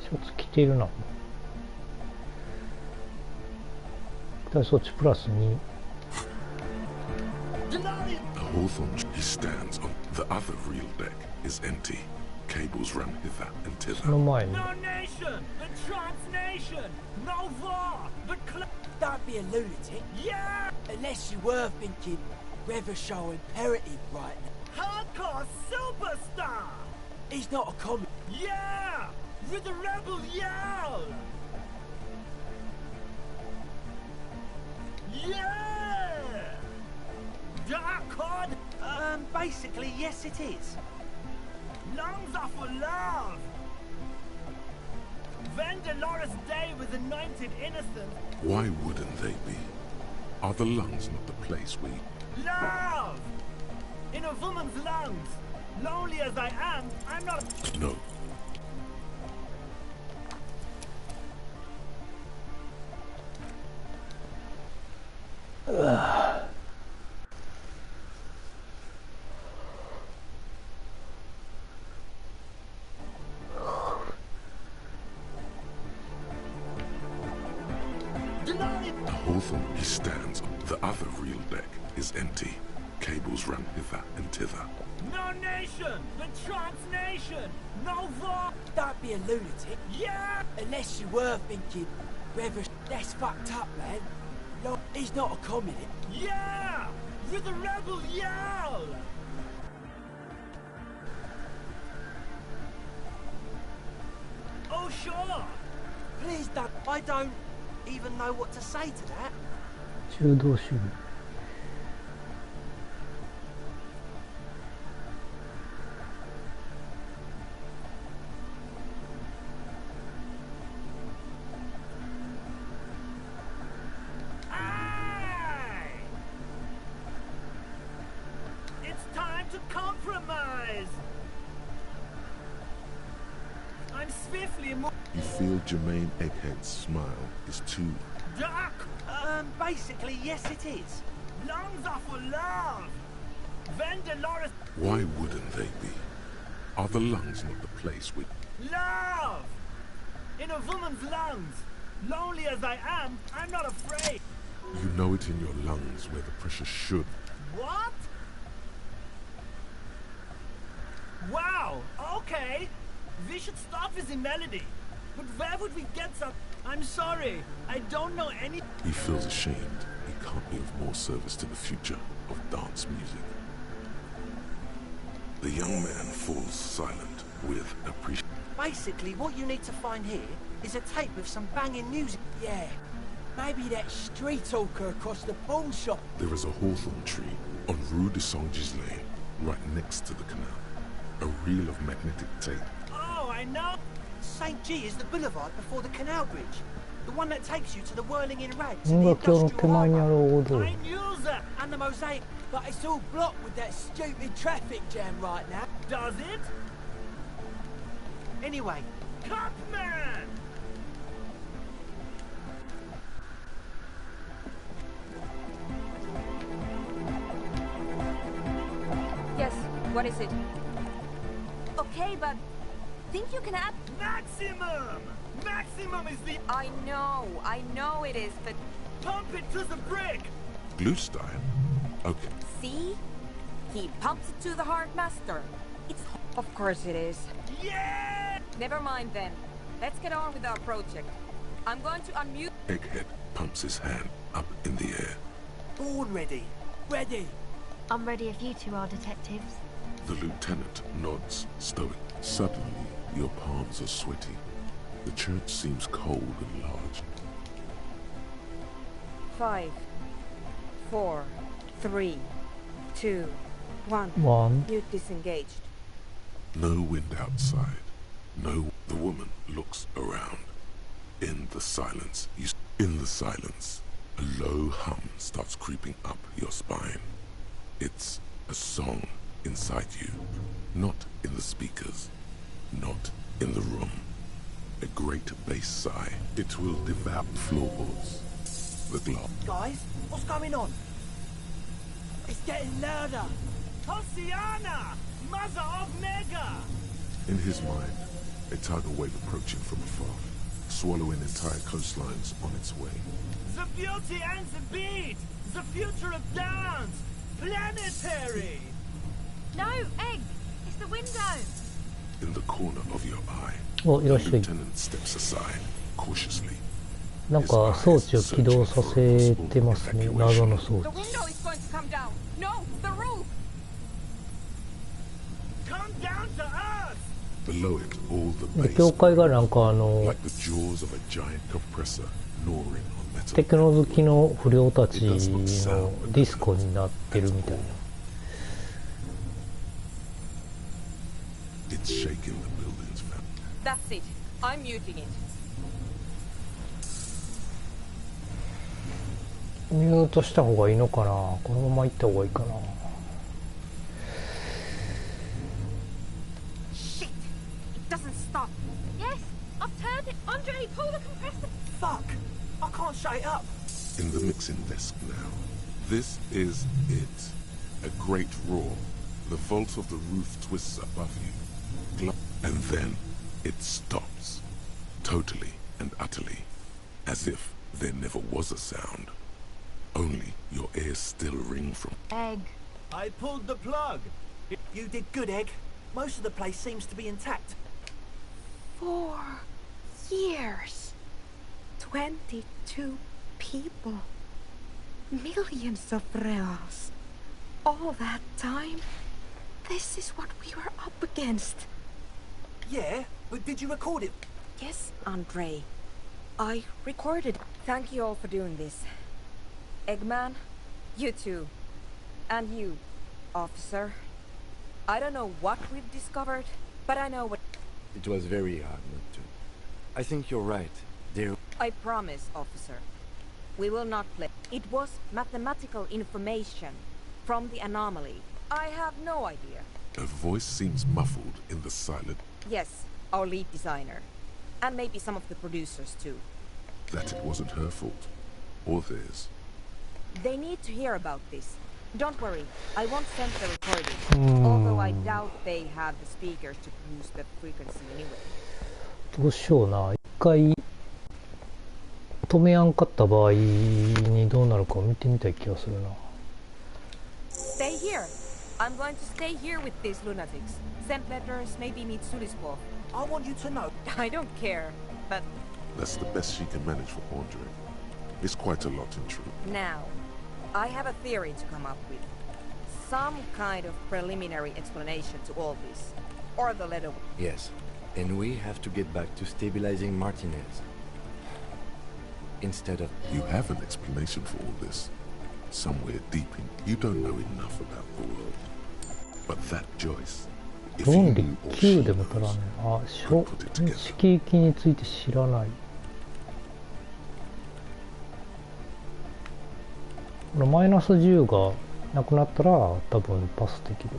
シャツ着てるな。肉体装置プラス2。Hawthorne, he stands on the other real deck is empty. Cables run hither and thither. No nation, but transnation. No war, but don't be a lunatic. Yeah! Unless you were thinking Revershaw imperative right now. Hardcore superstar! He's not a comic. Yeah! With the rebel yell! Yeah! Dark Cod! Basically, yes it is. Lungs are for love! When Dolores Day was anointed innocent... Why wouldn't they be? Are the lungs not the place we... Love! In a woman's lungs. Lonely as I am, I'm not... No. Hawthorne, he stands. The other real deck is empty. Cables run hither and thither. No nation, but transnation. No war. Don't be a lunatic. Yeah! Unless you were thinking Revershaw. That's fucked up, man. No, he's not a communist. Yeah! With the rebel yell! Oh, sure! Please don't. I don't even know what to say to that. 中道主義。It's time to compromise! I'm swiftly moving. You feel Jermaine Egghead's smile is too... Dark! Basically, yes it is. Lungs are for love! When Dolores... Why wouldn't they be? Are the lungs not the place we... Love! In a woman's lungs. Lonely as I am, I'm not afraid. You know it in your lungs where the pressure should. What? Wow, okay. We should start with the melody. But where would we get some? I'm sorry, I don't know any. He feels ashamed. He can't be of more service to the future of dance music. The young man falls silent with appreciation. Basically, what you need to find here is a tape with some banging music. Yeah, maybe that street talker across the pawn shop. There is a hawthorn tree on Rue de Saint-Gislain, right next to the canal. A reel of magnetic tape. Oh, I know. St. G is the boulevard before the canal bridge. The one that takes you to the whirling in rags and the industrial harbour. I knew that! And the mosaic, but it's all blocked with that stupid traffic jam right now. Does it? Anyway, Cutman! Yes, what is it? Okay, but think you can add Maximum! Maximum is the... I know it is, but... Pump it to the brick! Glue style? Okay. See? He pumps it to the hard master. It's... Of course it is. Yeah! Never mind then. Let's get on with our project. I'm going to unmute... Egghead pumps his hand up in the air. Born ready. Ready. I'm ready if you two are detectives. The lieutenant nods, stoic. Suddenly, your palms are sweaty. The church seems cold and large. 5, 4, 3, 2, 1. Mute disengaged. No wind outside. No. The woman looks around. In the silence, a low hum starts creeping up your spine. It's a song inside you, not in the speakers, not in the room. A great bass sigh. It will devour floorboards. The glass. Guys, what's going on? It's getting louder. Hosiana! Mother of Mega! In his mind, a tidal wave approaching from afar, swallowing entire coastlines on its way. The beauty and the beat! The future of dance! Planetary! No, Egg! It's the window! In the corner of your eye, the lieutenant steps aside, cautiously. なんか装置を起動させてますね、謎の装置。 The window is going to come down. No, the roof! Come down to us! Below it, all the bass, 教会がなんかlike the jaws of a giant compressor gnawing on metal. テクノ好きの不良たちのディスコになってるみたいな。It's shaking the building's fan. That's it. I'm muting it. ミュートした方がいいのかな。このまま行った方がいいかな。Shit! It doesn't stop. Yes, I've turned it. Andre, pull the compressor. Fuck! I can't shut it up. In the mixing desk now. This is it. A great roar. The vault of the roof twists above you. And then it stops. Totally and utterly. As if there never was a sound. Only your ears still ring from... Egg. I pulled the plug. You did good, Egg. Most of the place seems to be intact. 4 years. 22 people. Millions of reals. All that time? This is what we were up against. Yeah, but did you record it? Yes, Andre. I recorded. Thank you all for doing this. Eggman, you too. And you, officer. I don't know what we've discovered, but I know what... It was very hard not to. I think you're right. There... I promise, officer. We will not play. It was mathematical information from the anomaly. I have no idea. A voice seems muffled in the silent... Yes, our lead designer. And maybe some of the producers too. That it wasn't her fault. Or theirs. They need to hear about this. Don't worry, I won't send the recording. Although I doubt they have the speakers to produce the frequency anyway. どうしような。一回止めやんかった場合にどうなるか見てみたい気がするな。 Stay here. I'm going to stay here with these lunatics. Send letters, maybe meet Sulispov. I want you to know. I don't care, but That's the best she can manage for Andre. It's quite a lot in truth. now, I have a theory to come up with. Some kind of preliminary explanation to all this. Or the letter. Yes, and we have to get back to stabilizing Martinez. Instead of... You have an explanation for all this. Somewhere deep in, you don't know enough about the world. But that Joyce, if you 論理 knew all she 9でも足らねえ。あ、 could put it together. 色域について知らない。これマイナス10がなくなったら多分パスできる。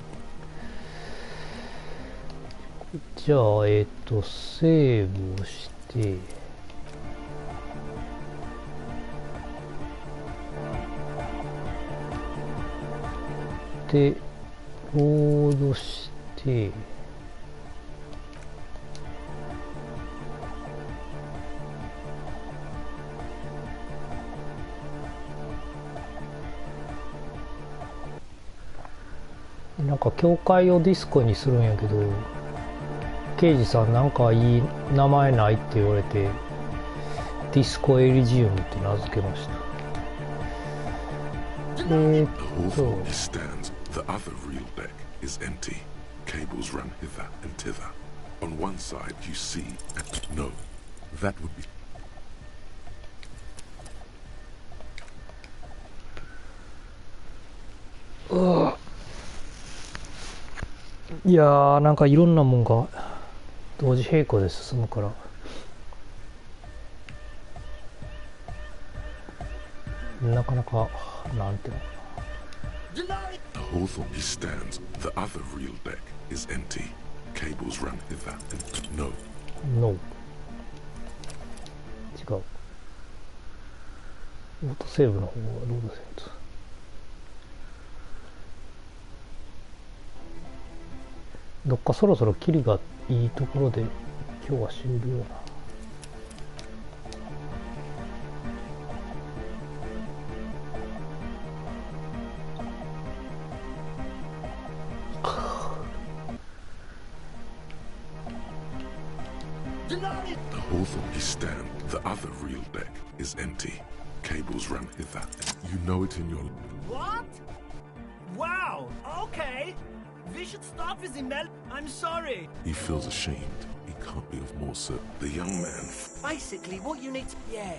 じゃあ、セーブをして、で、ロードして、なんか教会をディスコにするんやけど、刑事さんなんかいい名前ないって言われて、ディスコエリジウムって名付けました。Hawthorne stands. The other real deck is empty. Cables run hither and thither. On one side you see... No, that would be... いやー、なんかいろんなもんが同時並行で進むからなかなかなんていうのかな。Hawthorne stands. The other real deck is empty. Cables run hither and... No. No. 違う。オートセーブの方はロードセント。どっかそろそろキリがいいところで今日は終了な。The Hawthorne stand. The other real deck is empty. Cables run hither. You know it in your... What? Wow, okay. We should stop with email. I'm sorry. He feels ashamed. He can't be of more so. The young man... Basically, what you need to... Yeah.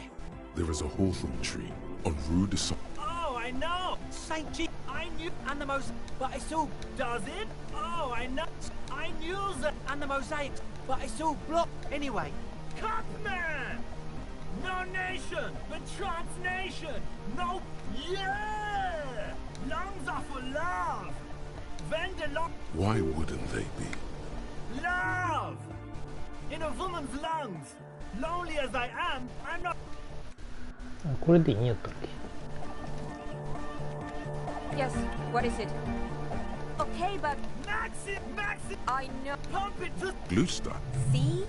There is a hawthorn tree on Rue de Saint... Oh, I know. Saint G... I knew... And the most... But it's all... Does it? Oh, I know. I knew that... And the mosaics. But it's all blocked. Anyway. Cut, man! No nation, but trans nation. No... Yeah! Lungs are for love. Why wouldn't they be? Love! In a woman's lungs. Lonely as I am, I'm not... これでいいんやったっけ? Yes, what is it? Okay, but... Maxi! I know... Pump it to... Blue stuff. See?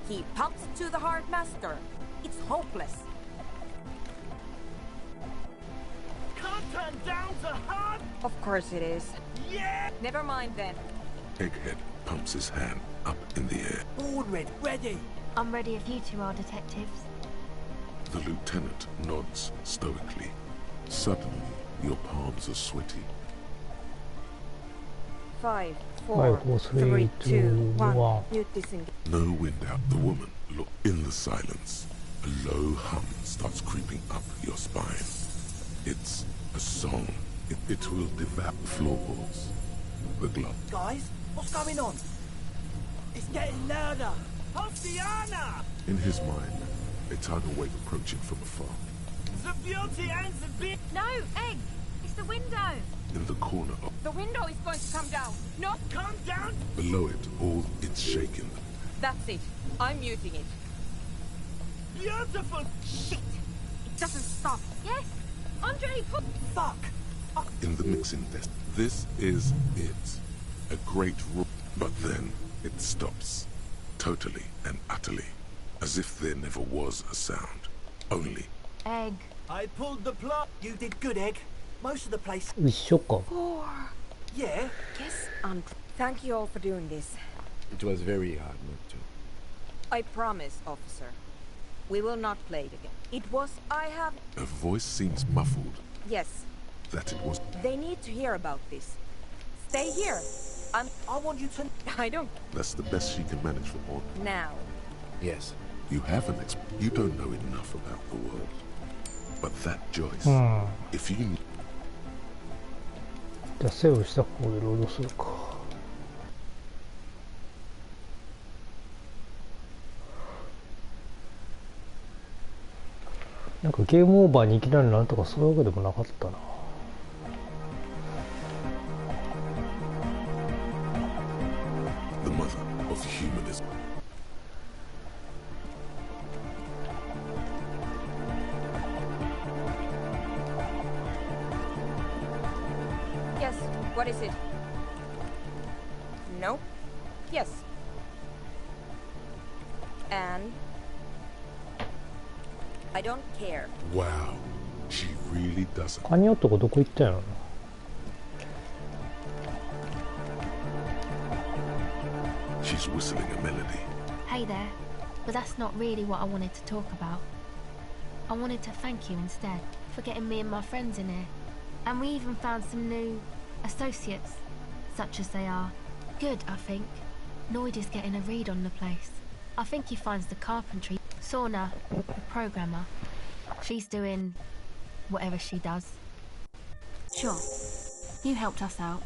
He pumps it to the hard master. It's hopeless. Can't turn down to hard... Of course it is. Yeah! Never mind then. Egghead pumps his hand up in the air. Board ready. I'm ready if you two are detectives. The lieutenant nods stoically. Suddenly, your palms are sweaty. 5, 4, 3, 2, 1. Mute disengage. No wind out. The woman look in the silence. A low hum starts creeping up your spine. It's a song. It will devour the floorboards. The glove. Guys, what's going on? It's getting louder. Hostiana! In his mind, a tidal wave approaching from afar. The beauty and the beast. No, Egg! It's the window! In the corner of... The window is going to come down. No! Come down! Below it, all it's shaking. That's it. I'm muting it. Beautiful! Shit! It doesn't stop. Yes! Andre, put... Fuck! In the mixing desk. This is it. A great roar. But then it stops. Totally and utterly. As if there never was a sound. Only. Egg. I pulled the plug. You did good, Egg. Most of the place... 一緒か。 4. Yeah? Yes, thank you all for doing this. It was very hard not to. I promise, officer. We will not play it again. It was... I have... Her voice seems muffled. Yes. That it was... They need to hear about this. Stay here. I want you to... I don't... That's the best she can manage for all. Now. Yes. You haven't You don't know enough about the world. But that Joyce, if you... じゃあセーブした方でロードするか。なんかゲームオーバーにいきなりなるとかそういうわけでもなかったな。The mother of humanism. Yes, what is it? No? Yes. And... I don't care. Wow, she really doesn't. カニ男どこ行ったんやろな。She's whistling a melody. Hey there, but that's not really what I wanted to talk about. I wanted to thank you instead for getting me and my friends in here. And we even found some new associates, such as they are. Good, I think. Noid is getting a read on the place. I think he finds the carpentry. Sauna, the programmer. She's doing whatever she does. Sure. You helped us out.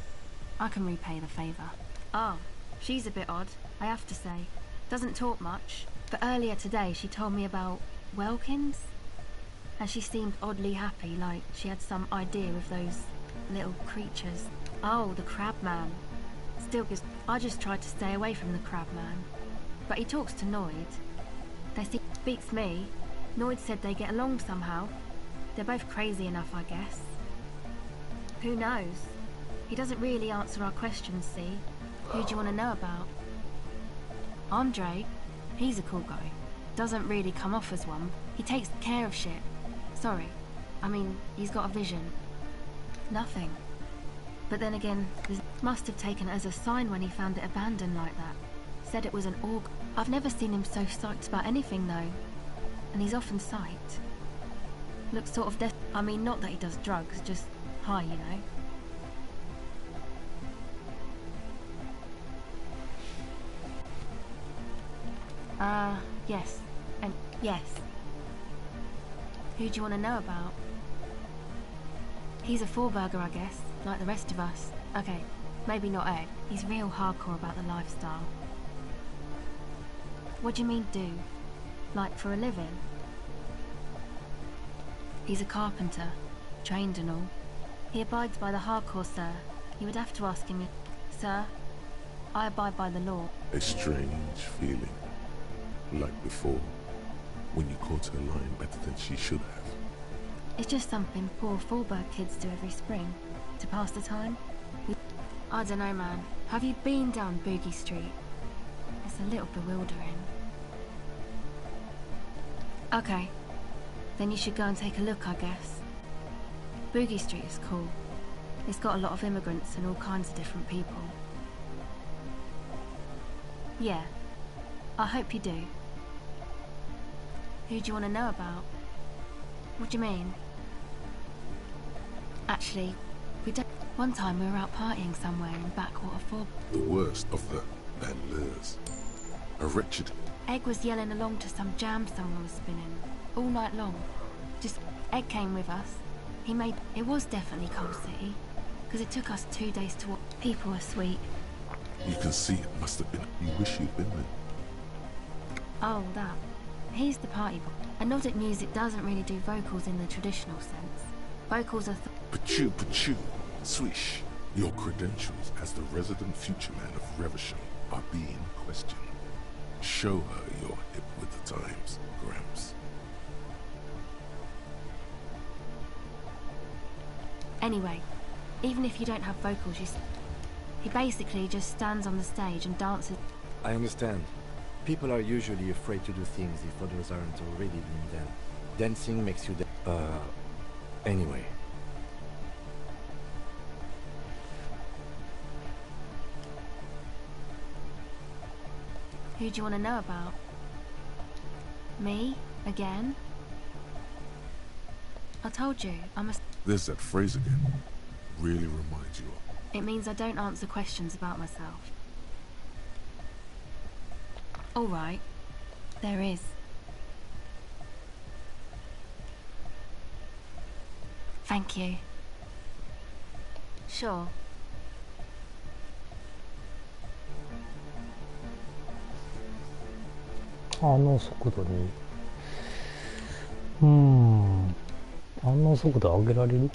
I can repay the favour. Ah, she's a bit odd, I have to say. Doesn't talk much, but earlier today she told me about Welkins. And she seemed oddly happy, like she had some idea of those little creatures. Oh, the crab man. Still, I just tried to stay away from the crab man. But he talks to Noid. Beats me. Noid said they get along somehow. They're both crazy enough, I guess. Who knows? He doesn't really answer our questions, see? Who do you want to know about? Andre. He's a cool guy. Doesn't really come off as one. He takes care of shit. Sorry. I mean, he's got a vision. Nothing. But then again, this must have taken it as a sign when he found it abandoned like that. Said it was an org. I've never seen him so psyched about anything though. And he's often psyched. Looks sort of I mean, not that he does drugs, just high, you know. Yes. And yes. Who do you want to know about? He's a four-burger, I guess, like the rest of us. Okay, maybe not Egg. He's real hardcore about the lifestyle. What do you mean, do? Like, for a living? He's a carpenter, trained and all. He abides by the hardcore, sir. You would have to ask him, sir. I abide by the law. A strange feeling. Like before, when you caught her lying better than she should have. It's just something poor Fallberg kids do every spring, to pass the time. I don't know, man. Have you been down Boogie Street? It's a little bewildering. Okay. Then you should go and take a look, I guess. Boogie Street is cool. It's got a lot of immigrants and all kinds of different people. Yeah. I hope you do. Who do you want to know about? What do you mean? Actually, we don't... One time we were out partying somewhere in Backwater 4. The worst of the bandlers. A wretched... Egg was yelling along to some jam someone was spinning. All night long. Just... Egg came with us. He made... It was definitely Coal City. Because it took us 2 days to walk. People are sweet. You can see it must have been... You wish you'd been there. Oh, that. He's the party boy. And Nordic music doesn't really do vocals in the traditional sense. Vocals are... Pachoo, pachoo, swish. Your credentials as the resident future man of Revachol are being questioned. Show her you're hip with the times, Gramps. Anyway, even if you don't have vocals, he basically just stands on the stage and dances. I understand. People are usually afraid to do things if others aren't already doing them. Dancing makes you anyway. Who do you want to know about? Me? Again? I told you, I'm a... There's that phrase again. Really reminds you of. It means I don't answer questions about myself. All right. There is. Thank you. Sure. 反応速度に反応速度上げられる？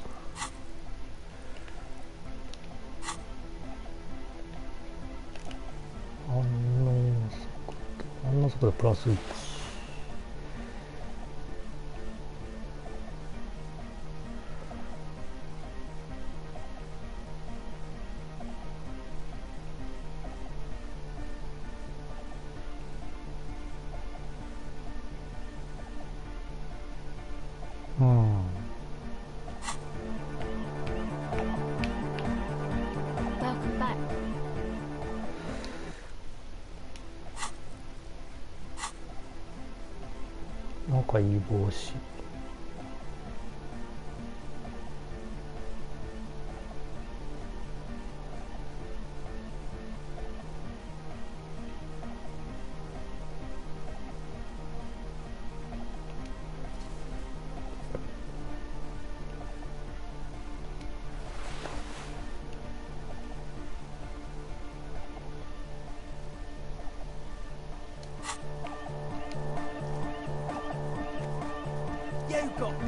反応速度プラス1。Welcome back. なんかいい帽子。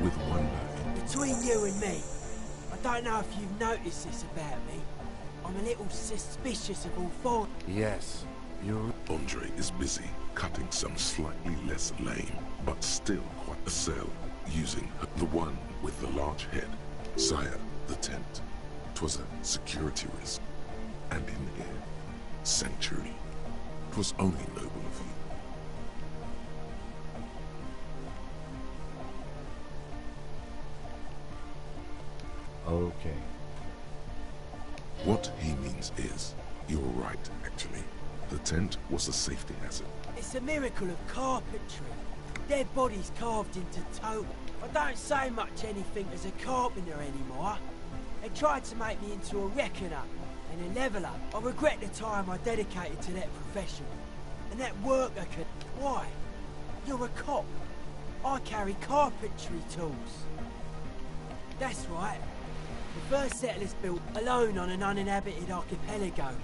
With wonder. Between you and me, I don't know if you've noticed this about me. I'm a little suspicious of all four. Yes, you're... Andre is busy cutting some slightly less lame, but still quite a cell, using the one with the large head. Sire, the tent. 'Twas a security risk. And in here, sanctuary. 'Twas only noble of you. Okay. What he means is, you're right, actually. The tent was a safety hazard. It's a miracle of carpentry. Dead bodies carved into total. I don't say much anything as a carpenter anymore. They tried to make me into a reckoner and a leveller. I regret the time I dedicated to that profession. And that work I could... Why? You're a cop. I carry carpentry tools. That's right. The first settlers built alone on an uninhabited archipelago,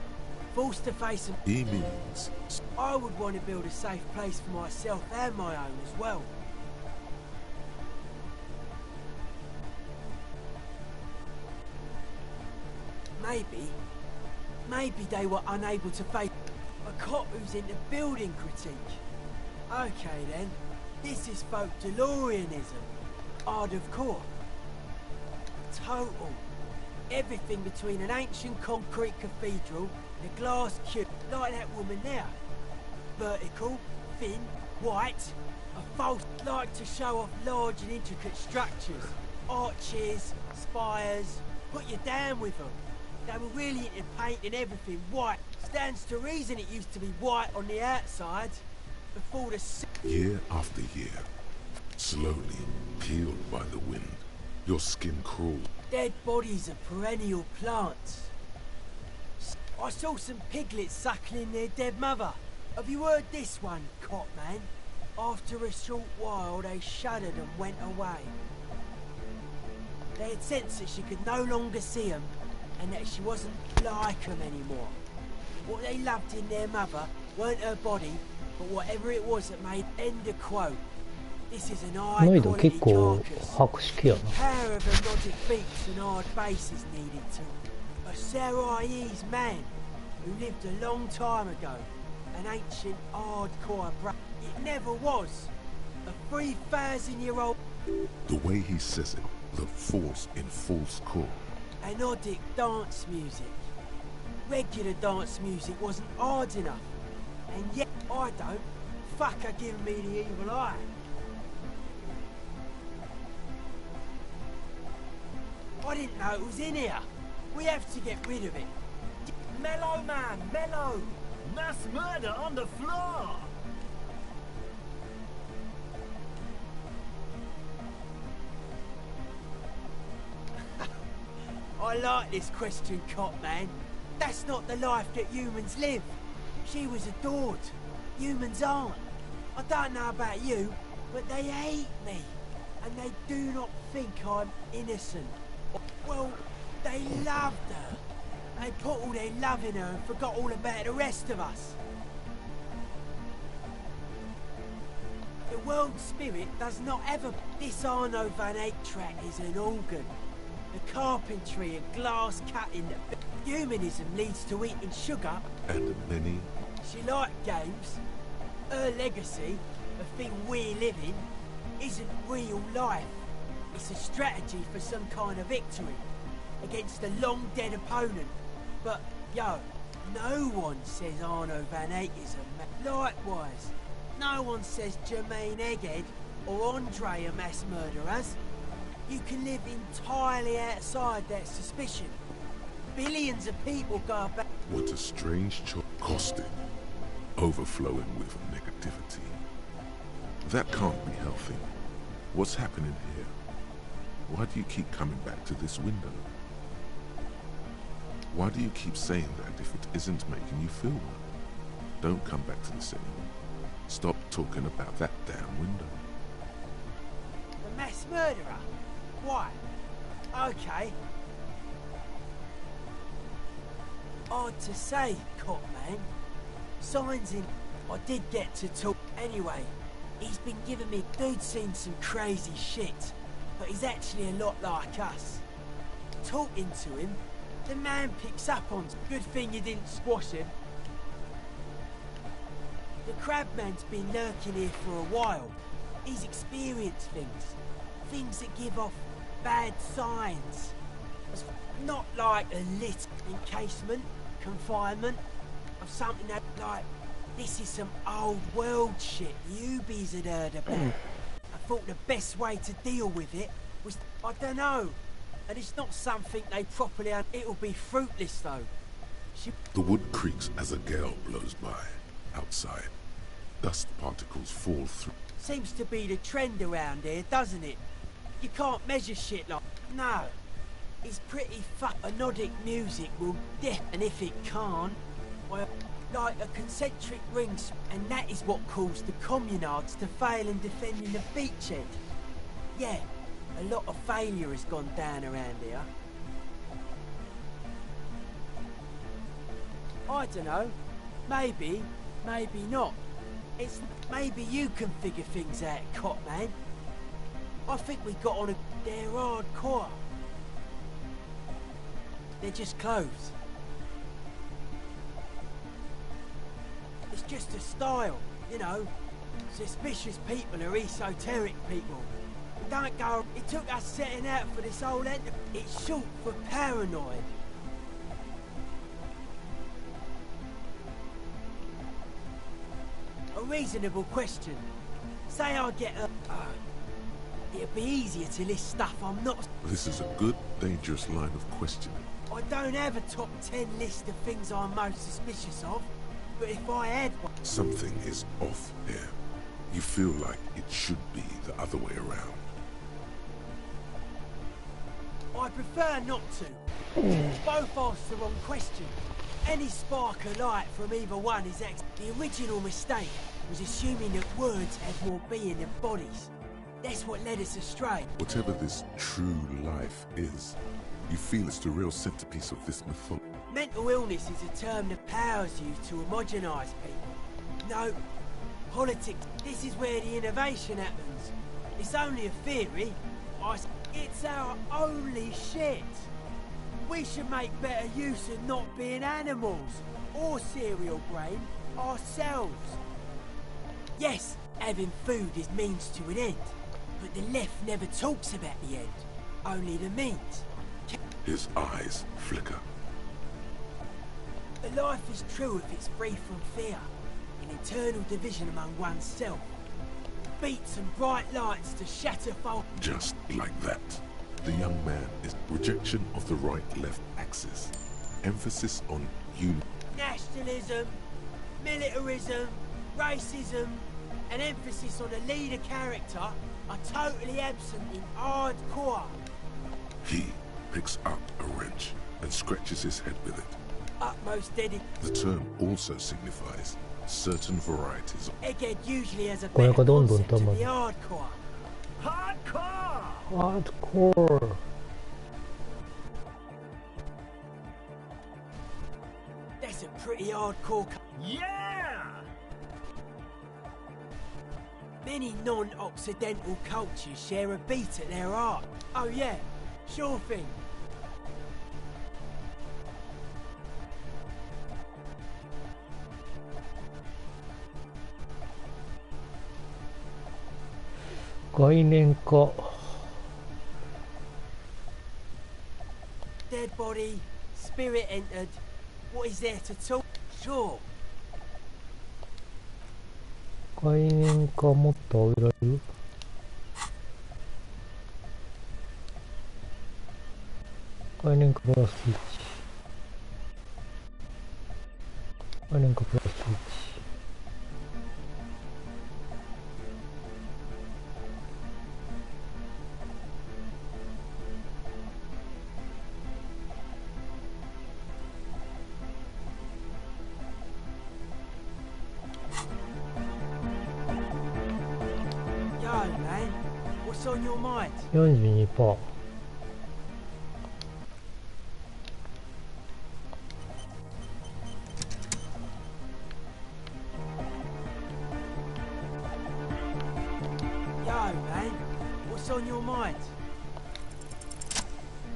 forced to face some... He means... I would want to build a safe place for myself and my own as well. Maybe they were unable to face a cop who's into building critique. Okay then, this is folk DeLoreanism. Hardcore. Total. Everything between an ancient concrete cathedral and a glass cube, like that woman there. Vertical, thin, white, a false like to show off large and intricate structures. Arches, spires, put you down with them. They were really into painting everything white. Stands to reason it used to be white on the outside, before the... Year after year, slowly peeled by the wind, your skin crawled. Dead bodies of perennial plants. I saw some piglets suckling their dead mother. Have you heard this one, cop man? After a short while, they shuddered and went away. They had sensed that she could no longer see them, and that she wasn't like them anymore. What they loved in their mother weren't her body, but whatever it was that made... End of quote. This is an high quality carcass. Pair of hypnotic beaks and hard bases needed to. A Sarais man who lived a long time ago. An ancient hardcore It never was. A 3,000-year-old... The way he says it, the force in false chord. Anodic dance music. Regular dance music wasn't hard enough. And yet, I don't. Fuck her giving me the evil eye. I didn't know it was in here. We have to get rid of it. Mellow, man, mellow. Mass murder on the floor! I like this question, Cop Man. That's not the life that humans live. She was adored. Humans aren't. I don't know about you, but they hate me. And they do not think I'm innocent. Well, they loved her. They put all their love in her and forgot all about the rest of us. The world spirit does not ever... This Arno van Eyck track is an organ. The carpentry and glass cutting that... Humanism leads to eating sugar. And many... She liked games. Her legacy, the thing we live in, isn't real life. It's a strategy for some kind of victory against a long-dead opponent. But, yo, no one says Arno van Eyck is a... Likewise, no one says Jermaine Egghead or Andre are mass murderers. You can live entirely outside that suspicion. Billions of people go about... What a strange choice. Caustic. Overflowing with negativity. That can't be healthy. What's happening here? Why do you keep coming back to this window? Why do you keep saying that if it isn't making you feel well? Don't come back to this anymore. Stop talking about that damn window. The mass murderer? Why? Okay. Hard to say, Cop Man. Signs in... I did get to talk... Anyway, he's been giving me... Dude's seen some crazy shit, but he's actually a lot like us. Talking to him, the man picks up on... Good thing you didn't squash him. The Crabman's been lurking here for a while. He's experienced things. Things that give off bad signs. It's not like a lit encasement, confinement, of something that, like, this is some old world shit you bees had heard about. I thought the best way to deal with it was, I don't know, and it's not something they properly... It'll be fruitless, though. The wood creaks as a gale blows by. Outside, dust particles fall through. Seems to be the trend around here, doesn't it? You can't measure shit like... No. It's pretty anodic music will... And if it can't, well, like a concentric rings, and that is what caused the communards to fail in defending the beachhead. Yeah, a lot of failure has gone down around here. I don't know. Maybe, maybe not. It's... Maybe you can figure things out, Cop Man. I think we got on a... They're hardcore. They're just clothes. It's just a style, you know. Suspicious people are esoteric people. We don't go... It took us setting out for this whole enterprise. It's short for paranoid. A reasonable question. Say I get a... it'd be easier to list stuff I'm not... This is a good, dangerous line of questioning. I don't have a top 10 list of things I'm most suspicious of, but if I had one... Something is off here. You feel like it should be the other way around. I prefer not to. Both ask the wrong question. Any spark of light from either one is the original mistake was assuming that words had more being than bodies. That's what led us astray. Whatever this true life is, you feel it's the real centerpiece of this mythology. Mental illness is a term that powers you to homogenise people. No, politics, this is where the innovation happens. It's only a theory. It's our only shit. We should make better use of not being animals, or cereal brain, ourselves. Yes, having food is means to an end, but the left never talks about the end, only the means. His eyes flicker. A life is true if it's free from fear, an eternal division among oneself. Beats and bright lights to shatter folk. Just like that. The young man is rejection of the right-left axis. Emphasis on unity. Nationalism, Militarism, racism, and emphasis on the leader character are totally absent in hardcore. He picks up a wrench and scratches his head with it. Utmost dedication. The term also signifies certain varieties. Egghead usually has a これ better がどんどん concept 溜ま of る。 the hardcore. Hardcore. That's a pretty hardcore. Yeah! Many non-Occidental cultures share a beat at their art. Oh yeah, sure thing. Dead body, spirit entered. What is there to talk? Sure. 概念化もっと上げられる。概念化プラス1。概念化プラス1。42%。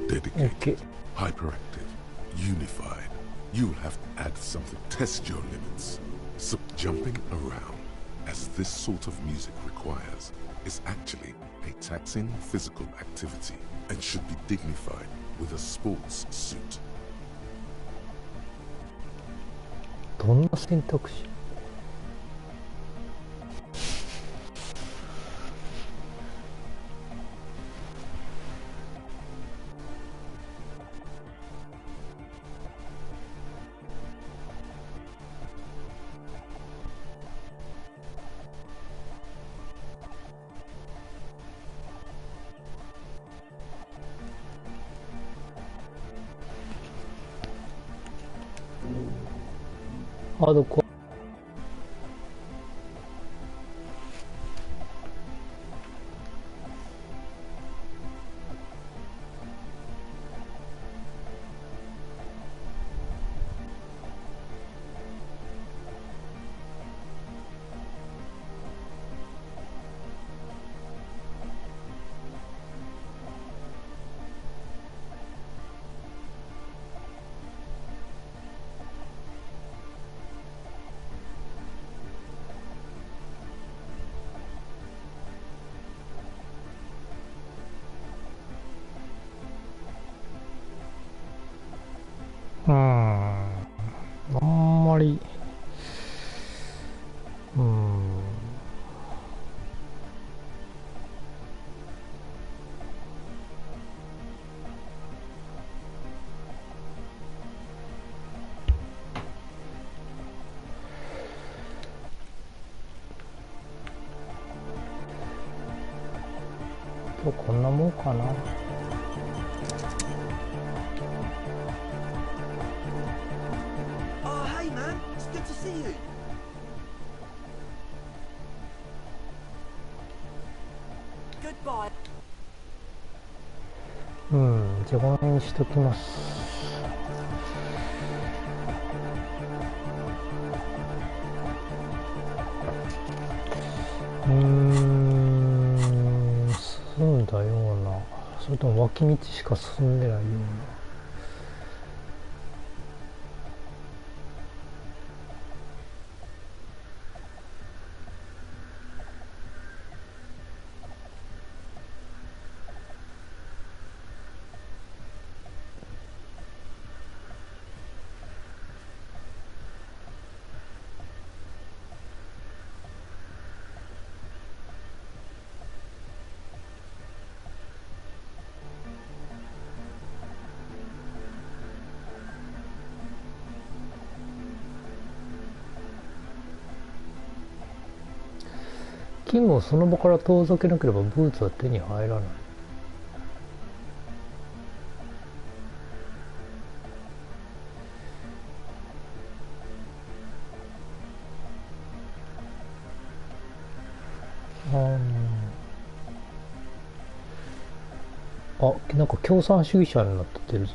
Dedicated, hyperactive, unified. You'll have to add something. Test your limits. So jumping around, as this sort of music requires, is actually a taxing physical activity and should be dignified with a sports suit. どんな選択肢？ハードコア。あんまり今日こんなもんかな。じゃあこの辺にしときます。進んだような、それとも脇道しか進んでないような。キムをその場から遠ざけなければブーツは手に入らない。あ、なんか共産主義者になってるぞ。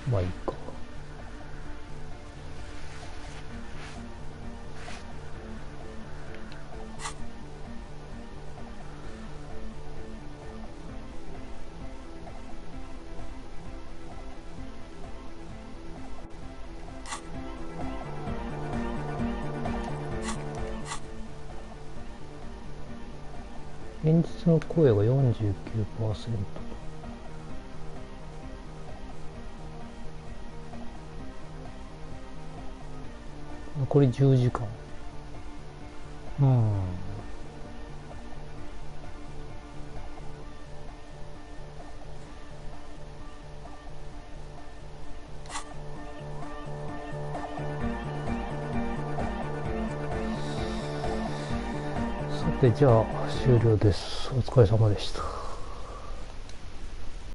まあいいか。現実の声が 49%。残り10時間。さて、じゃあ終了です。お疲れ様でした。